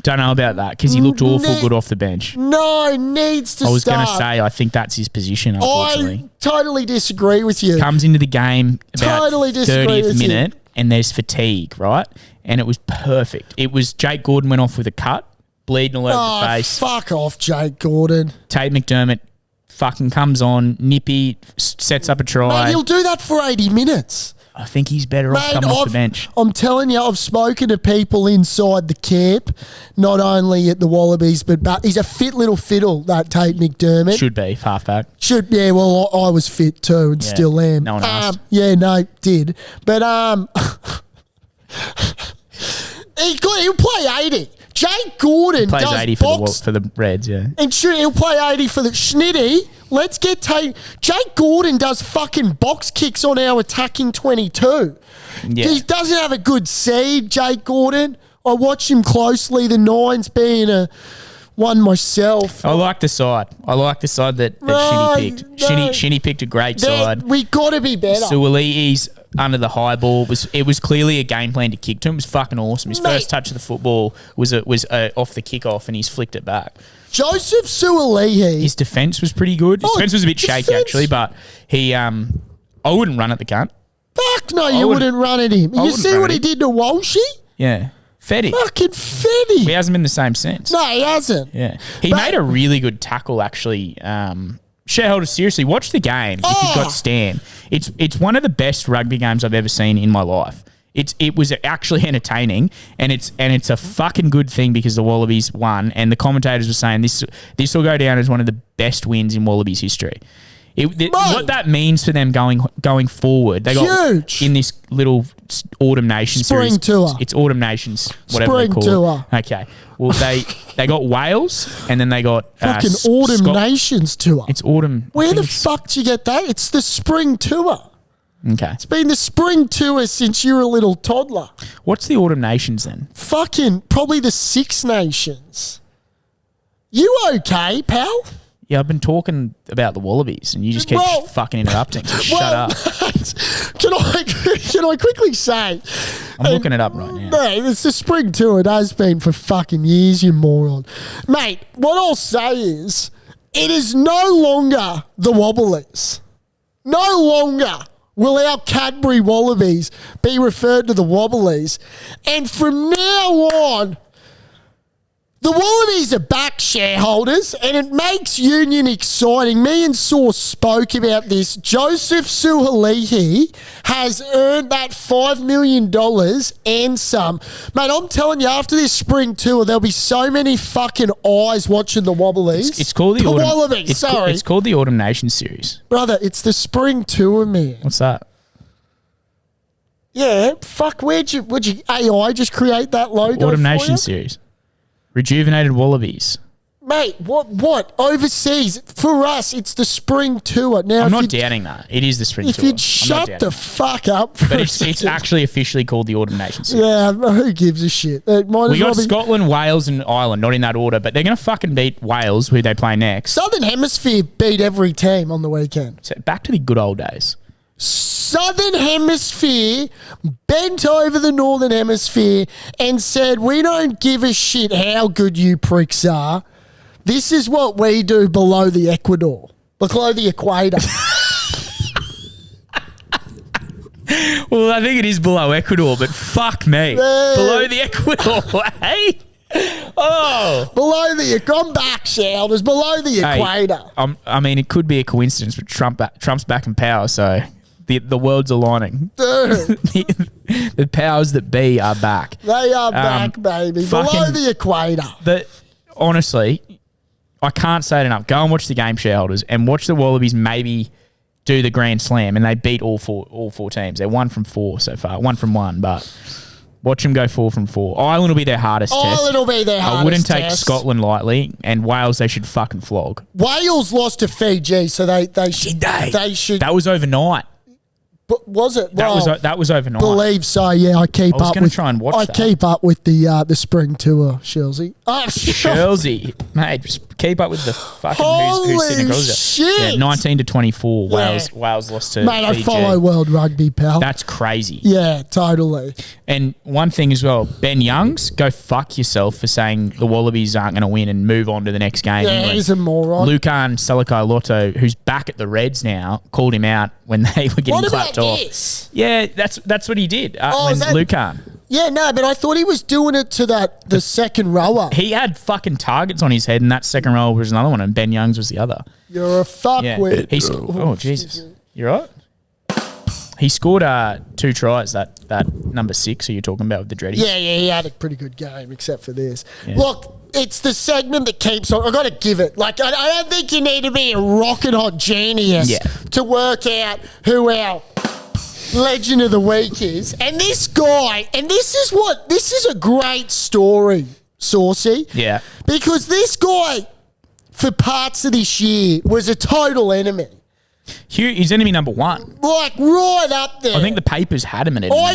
Don't know about that because he looked awful good off the bench. No, needs to start. I was going to say, I think that's his position, unfortunately. I totally disagree with you. Comes into the game about 30th minute and there's fatigue, right? And it was perfect. It was Jake Gordon went off with a cut. Bleeding all over the face. Fuck off, Jake Gordon. Tate McDermott fucking comes on, nippy, sets up a try. Mate, he'll do that for 80 minutes. I think he's better off coming off the bench. I'm telling you, I've spoken to people inside the camp, not only at the Wallabies, but he's a fit little fiddle, that Tate McDermott. Should be, halfback. Well, I was fit too and still am. No one asked. Did. But he'll play 80. Jake Gordon plays does 80 for the Reds, yeah. And he'll play 80 for the Schnitty. Let's get Jake Gordon does fucking box kicks on our attacking 22. Yeah. He doesn't have a good seed, Jake Gordon. I watch him closely. The Nines being one myself. I like the side. that Shinny picked. Shinny picked a great side. We got to be better. Suoli'i's under the high ball. It was clearly a game plan to kick to him. It was fucking awesome. His first touch of the football was off the kickoff and he's flicked it back. Joseph Suoli'i. His defence was pretty good. His defence was a bit shaky actually, but he I wouldn't run at the cunt. Fuck no, you wouldn't run at him. You see what he did to Walshy? Yeah. Fed him. Fucking fed him. He hasn't been the same since. No, he hasn't. Yeah. He made a really good tackle, actually. Shareholders, seriously, watch the game if you've got Stan. It's one of the best rugby games I've ever seen in my life. It was actually entertaining, and it's a fucking good thing because the Wallabies won, and the commentators were saying this will go down as one of the best wins in Wallabies history. What that means for them going forward, they got huge in this little Autumn Nations Spring series. Tour. It's Autumn Nations, whatever Spring they call Tour. it. Okay. Well, they got Wales, and then they got fucking Autumn Nations Tour. It's Autumn. Where the fuck do you get that? It's the Spring Tour. Okay. It's been the Spring Tour since you were a little toddler. What's the Autumn Nations then? Fucking probably the Six Nations. You okay, pal? Yeah, I've been talking about the Wallabies, and you just keep fucking interrupting. So shut up. Can I quickly say? I'm looking it up right now. Mate, it's the Spring Tour. It has been for fucking years, you moron. Mate, what I'll say is, it is no longer the Wobblies. No longer will our Cadbury Wallabies be referred to the Wobblies. And from now on, the Wallabies are back, shareholders, and it makes Union exciting. Me and Sauce spoke about this. Joseph Suoli'i has earned that $5 million and some. Mate, I'm telling you, after this Spring Tour, there'll be so many fucking eyes watching the Wallabies. It's called the Autumn. Wallabies, sorry. It's called the Autumn Nations series. Brother, it's the Spring Tour, man. What's that? Yeah, fuck, would you AI just create that logo Autumn for Nations you? series. Rejuvenated Wallabies. Mate, what? Overseas, for us, it's the Spring Tour. Now, I'm not doubting that. It is the Spring Tour. If you'd shut the fuck up for But it's actually officially called the Autumn Nations series. Yeah, who gives a shit? We got Scotland, Wales and Ireland, not in that order, but they're going to fucking beat Wales, who they play next. Southern Hemisphere beat every team on the weekend. So back to the good old days. Southern Hemisphere bent over the Northern Hemisphere and said, we don't give a shit how good you pricks are. This is what we do below the Ecuador. Below the equator. Well, I think it is below Ecuador, but fuck me. Below the Ecuador, hey? Oh. Below the... I'm back, Shoulders. Below the equator. I mean, it could be a coincidence, but Trump's back in power, so... The world's aligning. Dude. The powers that be are back. They are back, baby. Below the equator. Honestly, I can't say it enough. Go and watch the game, shareholders, and watch the Wallabies maybe do the Grand Slam, and they beat all four teams. They're 1 from 4 so far. 1 from 1, but watch them go 4 from 4. Ireland will be their hardest test. Ireland will be their hardest test. I wouldn't take Scotland lightly, and Wales they should fucking flog. Wales lost to Fiji, so they should. They should. That was overnight. But was it? That was overnight. Believe so. Yeah, I keep up. I was going to try and watch that. I keep up with the spring tour, Shilsey. Shilsey, mate, just keep up with the fucking who's sitting across shit. Yeah, 19-24. Wales lost to mate, Fiji. I follow world rugby, pal. That's crazy. Yeah, totally. And one thing as well, Ben Youngs, go fuck yourself for saying the Wallabies aren't going to win and move on to the next game. Yeah, he's a moron. Lucan Salakai-Lotto, who's back at the Reds now, called him out when they were getting clapped off. This? Yeah, that's what he did. Lucan. Yeah, no, but I thought he was doing it to the second rower. He had fucking targets on his head, and that second rower was another one, and Ben Youngs was the other. You're a fuckwit. Yeah. Oh, Jesus. You right? He scored 2 tries, that number 6 who you're talking about with the Dreadies. Yeah, he had a pretty good game, except for this. Yeah. Look, it's the segment that keeps on. I've got to give it. Like, I don't think you need to be a rocket hot genius to work out who our legend of the week is. And this guy, this is a great story, Saucy. Yeah. Because this guy, for parts of this year, was a total enemy. He's enemy number 1. Like, right up there. I think the papers had him at enemy I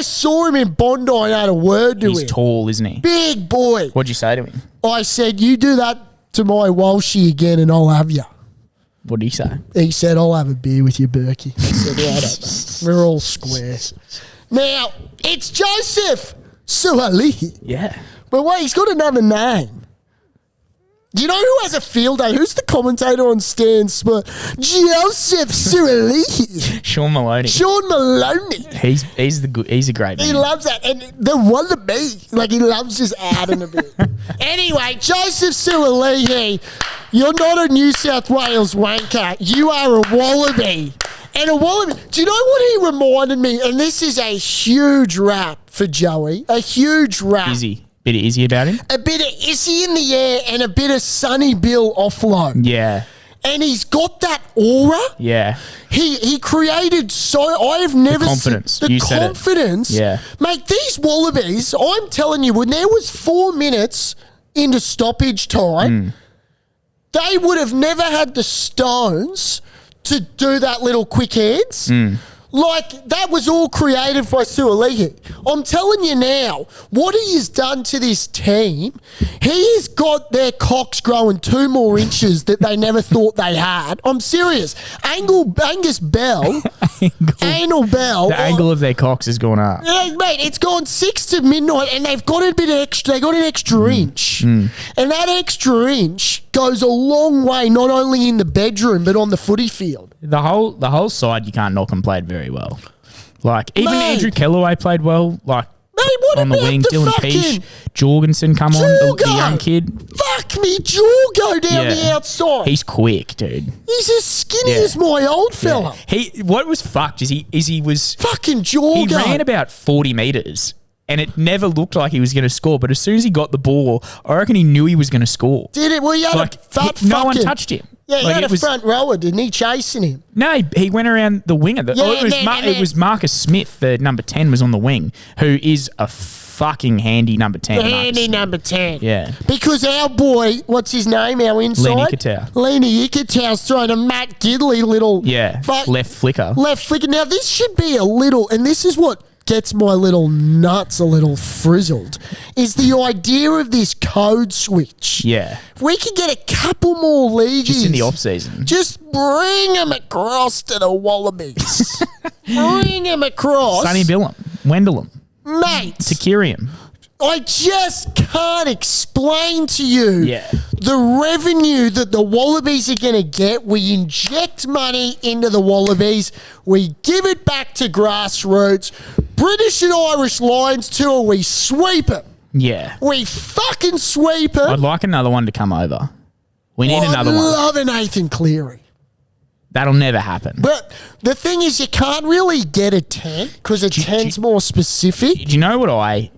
saw him in Bondi and had a word to him. He's tall, isn't he? Big boy. What'd you say to him? I said, you do that to my Walshy again and I'll have you. What did he say? He said, I'll have a beer with you, Berkey. I said, right, we're all square. Now, it's Joseph Sualihi. Yeah. But wait, he's got another name. You know who has a field day? Who's the commentator on Stan Sport? Joseph Sualihi. Sean Maloney. He's a great man. He loves that. And the Wallaby. Like, he loves just adding a bit. Anyway, Joseph Sualihi, you're not a New South Wales wanker. You are a Wallaby. And a Wallaby. Do you know what he reminded me? And this is a huge rap for Joey. A huge rap. Izzy. Bit of Izzy about him? A bit of Izzy in the air and a bit of Sonny Bill offload. Yeah. And he's got that aura. Yeah. He created I have never confidence. seen the confidence. Yeah. Mate, these Wallabies, I'm telling you, when there was 4 minutes into stoppage time, they would have never had the stones to do that little quick hands. Like, that was all created by Sualihi. I'm telling you now, what he has done to this team, he's got their cocks growing 2 more inches that they never thought they had. I'm serious. Angus Bell, Anal Bell. The angle of their cocks has gone up. Yeah, mate, it's gone 6 to midnight and they've got a bit extra. They got an extra inch. And that extra inch goes a long way, not only in the bedroom, but on the footy field. The whole side, you can't knock, and played very well. Like, even Andrew Kellaway played well. Like, what on the wing, Dylan Peach, Jorgensen come on, the young kid. Fuck me, Jorgo down the outside. He's quick, dude. He's as skinny as my old fella. What was fucked is he was fucking Jorgo. He ran about 40 metres. And it never looked like he was going to score. But as soon as he got the ball, I reckon he knew he was going to score. Did it? Well, he had no one touched him. Yeah, he had a front rower, didn't he, chasing him? No, he went around the winger. It was Marcus Smith, the number 10, was on the wing, who is a fucking handy number 10. Handy number 10. Yeah. Because our boy, what's his name, our inside? Lenny Ikitau's throwing a Matt Gidley little... Yeah, left flicker. Left flicker. Now, this should be a little... And this is what gets my little nuts a little frizzled is the idea of this code switch. Yeah. If we could get a couple more leagues. Just in the off-season. Just bring them across to the Wallabies. Bring them across. Sonny Billum, Wendelum, Mate. Takirium. I just can't explain to you the revenue that the Wallabies are going to get. We inject money into the Wallabies. We give it back to grassroots. British and Irish Lions tour, we sweep them. Yeah. We fucking sweep them. I'd like another one to come over. We need another one. I love an Nathan Cleary. That'll never happen. But the thing is, you can't really get a 10 because a 10's more specific. Do you know what I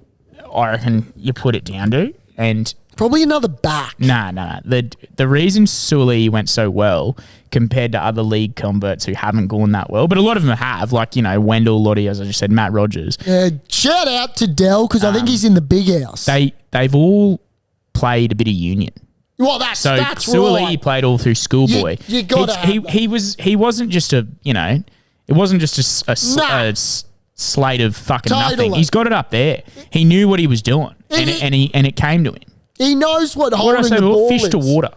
reckon you put it down to? And probably another back. No. The reason Sully went so well compared to other league converts who haven't gone that well, but a lot of them have, like, you know, Wendell, Lottie, as I just said, Matt Rogers. Shout out to Dell because I think he's in the big house. They've all played a bit of union. Well, that's Sully right. played all through schoolboy. You got he wasn't just a, you know, it wasn't just a slate of fucking nothing. He's got it up there. He knew what he was doing, and it came to him. He knows what holding the ball fish is. to water.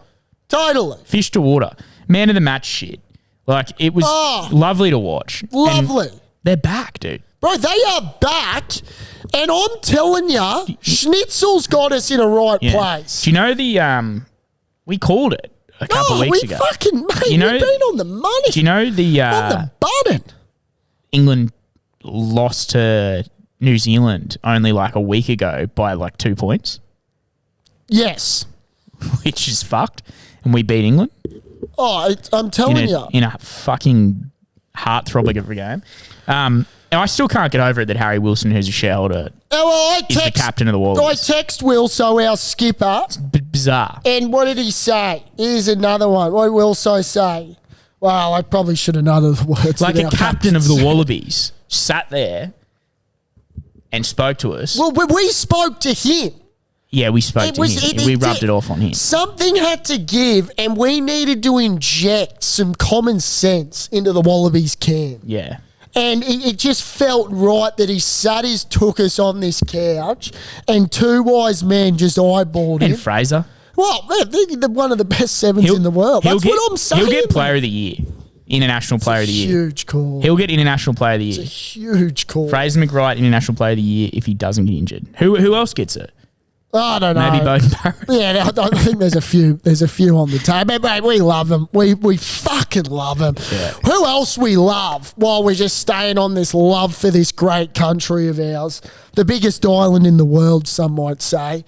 Totally. Fish to water. Man of the match shit. Like, it was lovely to watch. Lovely. And they're back, dude. Bro, they are back, and I'm telling you, Schnitzel's got us in a right place. Do you know we called it a couple of weeks ago. Mate, we've been on the money. Do you know on the button? England lost to New Zealand only like a week ago by like 2 points? Yes. Which is fucked. And we beat England. Oh, I'm telling you. In a fucking heartthrobbing of a game. And I still can't get over it that Harry Wilson, who's a shareholder, is the captain of the Wallabies. I text Will, so our skipper. It's bizarre. And what did he say? Here's another one. What did Wilso say? Well, I probably should have known the words. Like a captain of the Wallabies sat there and spoke to us. Well, we spoke to him. Yeah, we spoke to him. We rubbed it off on him. Something had to give, and we needed to inject some common sense into the Wallabies camp. Yeah. And it just felt right that he took us on this couch, and two wise men just eyeballed him. And Fraser. Well, they're one of the best sevens in the world. That's what I'm saying. He'll get Player of the Year. International Player of the Year. Huge call. He'll get International Player of the Year. It's a huge call. Fraser McWright, International Player of the Year, if he doesn't get injured. Who else gets it? I don't know. Maybe both Barrett. Yeah, I think there's a few. There's a few on the table. Mate, we love them. We fucking love them. Yeah. Who else we love while we're just staying on this love for this great country of ours? The biggest island in the world, some might say.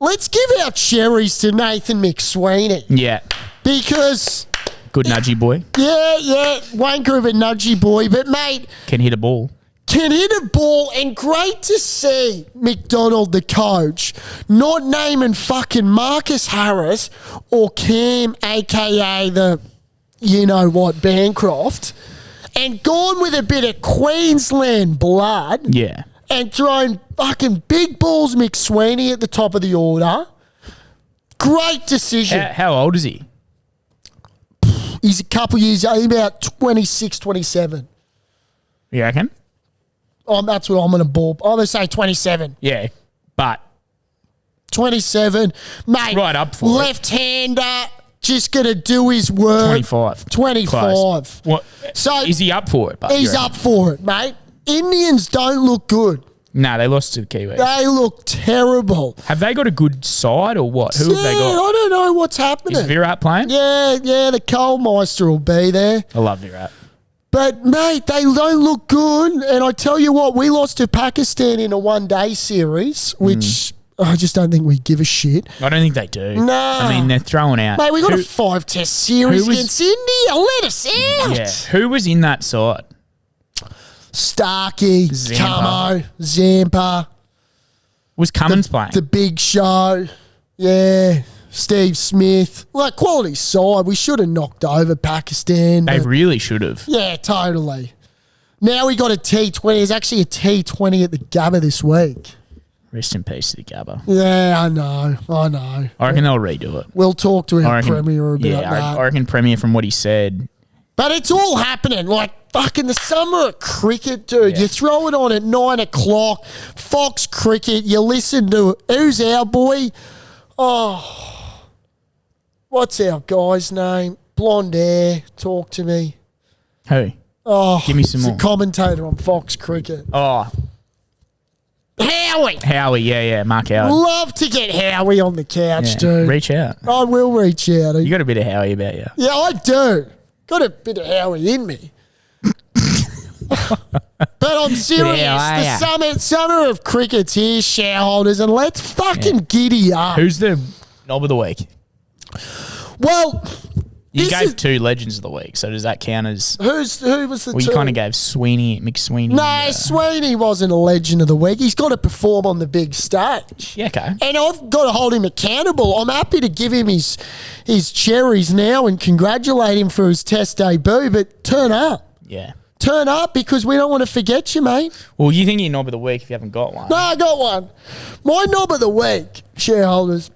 Let's give our cherries to Nathan McSweeney. Yeah. Because... Good nudgy boy. Yeah. Wanker of a nudgy boy. But, mate... Can hit a ball. Can hit a ball, and great to see McDonald, the coach, not naming fucking Marcus Harris or Cam, a.k.a. the you-know-what, Bancroft, and gone with a bit of Queensland blood. Yeah. And thrown fucking big balls McSweeney at the top of the order. Great decision. How old is he? He's a couple years, about 26, 27. You reckon? Oh, that's what I'm going to ball. I'm going to say 27. Yeah, but 27, mate. Right up for left-hander, just going to do his work. 25. Close. What? So is he up for it? He's up for it, mate. Indians don't look good. No, they lost to the Kiwis. They look terrible. Have they got a good side or what? Who have they got? I don't know what's happening. Is Virat playing? Yeah, the Coalmeister will be there. I love Virat. But, mate, they don't look good. And I tell you what, we lost to Pakistan in a one-day series, which I just don't think we give a shit. I don't think they do. No. I mean, they're throwing out. Mate, we got a 5-test series against India. Let us out. Yeah. Who was in that side? Starkey, Camo, Zampa. Was Cummins playing? The Big Show. Yeah. Steve Smith. Like, quality side. We should have knocked over Pakistan. They really should have. Yeah, totally. Now we got a T20. There's actually a T20 at the Gabba this week. Rest in peace to the Gabba. Yeah, I know. I reckon they'll redo it. We'll talk to our Premier about that. I reckon Premier, from what he said. But it's all happening. Like, fucking the summer of cricket, dude. Yeah. You throw it on at 9 o'clock, Fox Cricket, you listen to, who's our boy? Oh, what's our guy's name? Blonde hair, talk to me. Who? Oh, Give me some he's more. a commentator on Fox Cricket. Oh, Howie, yeah, Mark Howard. love to get Howie on the couch, Yeah. dude. Reach out. I will reach out. You got a bit of Howie about you. Yeah, I do. Got a bit of Howie in me. But I'm serious. Yeah, The summer of cricket's here, shareholders, and let's fucking giddy up. Who's the knob of the week? Well, You this gave is- 2 legends of the week, so does that count as? who was the Well, you two? kind of gave McSweeney. No, Sweeney wasn't a legend of the week. He's got to perform on the big stage. Yeah, okay. And I've got to hold him accountable. I'm happy to give him his cherries now and congratulate him for his test debut, but turn up. Yeah. Turn up because we don't want to forget you, mate. Well, you think you're knob of the week if you haven't got one. No, I got one. My knob of the week, shareholders.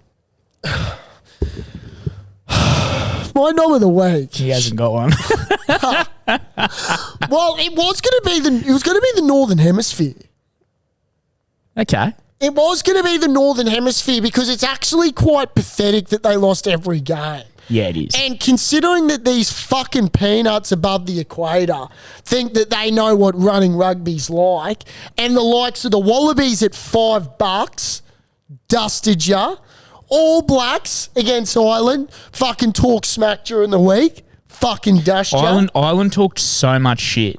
My knob of the week. He hasn't got one. Well, it was going to be the Northern Hemisphere. Okay. It was going to be the Northern Hemisphere because it's actually quite pathetic that they lost every game. Yeah, it is. And considering that these fucking peanuts above the equator think that they know what running rugby's like, and the likes of the Wallabies at $5 dusted ya, All Blacks against Ireland fucking talk smack during the week, fucking dust ya. Ireland talked so much shit.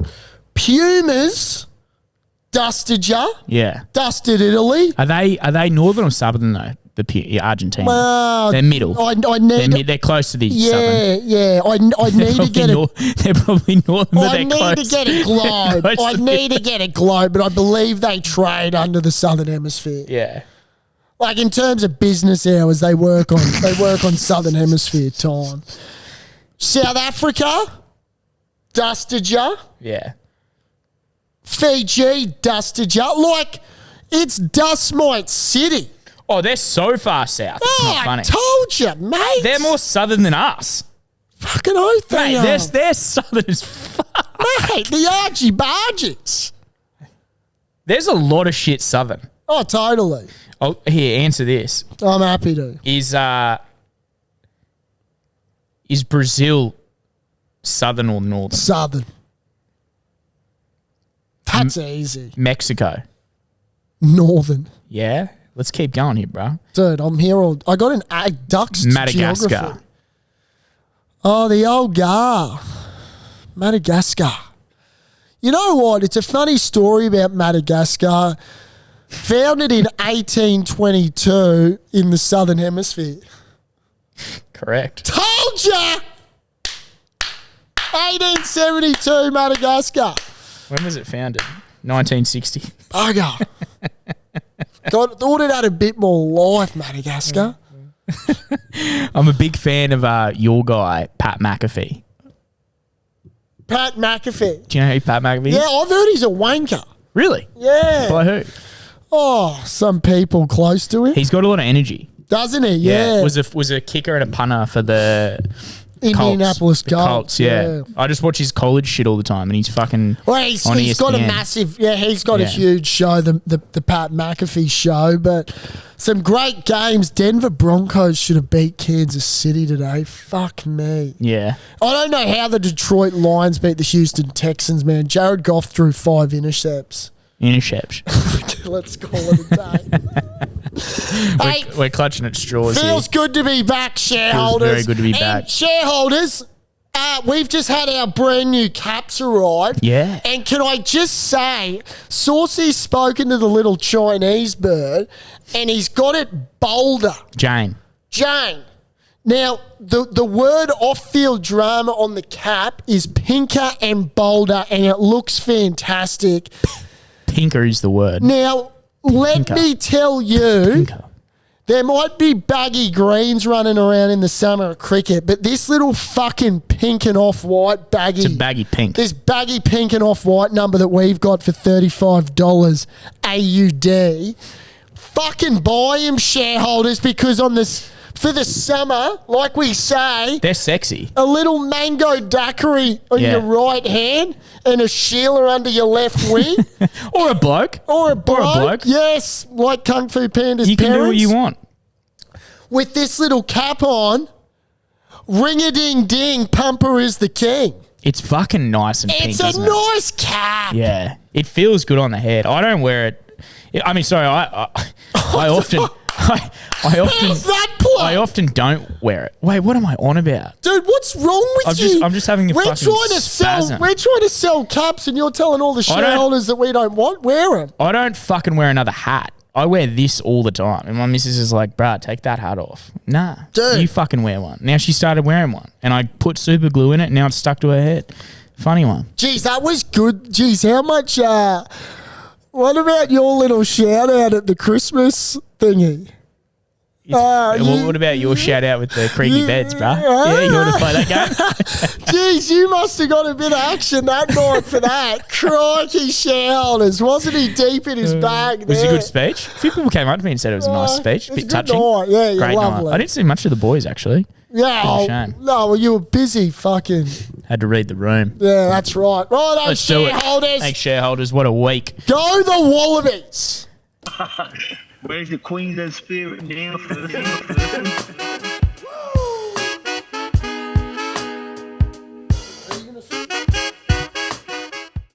Pumas dusted ya, Yeah. dusted Italy. Are they northern or southern though? Argentina. Well, they're middle. I need They're close to the southern. yeah. I need to get it. They're probably northern, but I they're need close. to get a globe. Close I to need to get a globe, but I believe they trade under the Southern Hemisphere. Yeah. Like in terms of business hours, they work on Southern Hemisphere time. South Africa, dusted ya. Yeah. Fiji, dusted ya. Like it's Dust Mite City. Oh, they're so far south. It's Oh, not funny. I told you, mate. They're more southern than us. fucking oath they Mate, are. they're southern as fuck. Mate, the Archie Barges. There's a lot of shit southern. Oh, totally. Oh, here, answer this. I'm happy to. Is Brazil southern or northern? Southern. That's easy. Mexico. Northern. Yeah. Let's keep going here, bro. Dude, I'm here all... I got an ducks Madagascar. geography. Oh, the old Gar. Madagascar. You know what? It's a funny story about Madagascar. Founded in 1822 in the Southern Hemisphere. Correct. Told ya! 1872 Madagascar. When was it founded? 1960. Bugger. Thought it had a bit more life, Madagascar. I'm a big fan of your guy, Pat McAfee. Pat McAfee. Do you know who Pat McAfee is? Yeah, I've heard he's a wanker. Really? Yeah. By who? Oh, some people close to him. He's got a lot of energy. Doesn't he? Yeah. Was a kicker and a punter for the Indianapolis Colts. Colts. Yeah. I just watch his college shit all the time, and he's fucking. Well, he's on got a ESPN. massive, he's got a Yeah. huge show, the Pat McAfee show, but some great games. Denver Broncos should have beat Kansas City today. Fuck me. Yeah. I don't know how the Detroit Lions beat the Houston Texans, man. Jared Goff threw 5 intercepts. Interception. Let's call it a day. Hey, We're clutching at straws feels here. good to be back, shareholders. very good to be And back. shareholders, we've just had our brand new caps arrive. Yeah. And can I just say, Saucy's spoken to the little Chinese bird, and he's got it bolder. Jane. Jane. Now, the word off-field drama on the cap is pinker and bolder, and it looks fantastic. Pinker is the word. Now, let Pinker. me tell you, Pinker. there might be baggy greens running around in the summer of cricket, but this little fucking pink and off-white baggy... It's a baggy pink. This baggy pink and off-white number that we've got for $35 AUD, fucking buy him, shareholders, because on this... for the summer, like we say, They're sexy. a little mango daiquiri on Yeah. your right hand and a Sheila under your left wing. Or a bloke. Or a bloke. bloke. Yes, like Kung Fu Panda's You can parents. do what you want. With this little cap on, ring-a-ding-ding, Pumper is the king. It's fucking nice and pink, It's a isn't it? nice cap. Yeah. It feels good on the head. I don't wear it. I mean, sorry, I often... I often... How's that play? I often don't wear it. Wait, what am I on about? Dude, what's wrong with you? I'm just having a fucking spasm. We're trying to sell caps, and you're telling all the shareholders that we don't want wear them. I don't fucking wear another hat. I wear this all the time. And my missus is like, bruh, take that hat off. Nah. Dude. You fucking wear one. Now she started wearing one. And I put super glue in it. And now it's stuck to her head. Funny one. Jeez, that was good. Jeez, how much... what about your little shout-out at the Christmas thingy? What about your shout out with the creaky beds, bruh? Yeah, you want to play that game? Jeez, you must have got a bit of action that night for that. Crikey, shareholders. Wasn't he deep in his bag there? Was it a good speech? A few people came up to me and said it was a nice speech. It was Bit a good touching. night. Yeah, yeah, Great lovely. night. I didn't see much of the boys, actually. Yeah, Bit of a shame. no, well, you were busy fucking... Had to read the room. Yeah, that's right. Right, Let's do it. shareholders. Thanks, shareholders. What a week. Go the Wallabies. Where's the Queensland spirit now?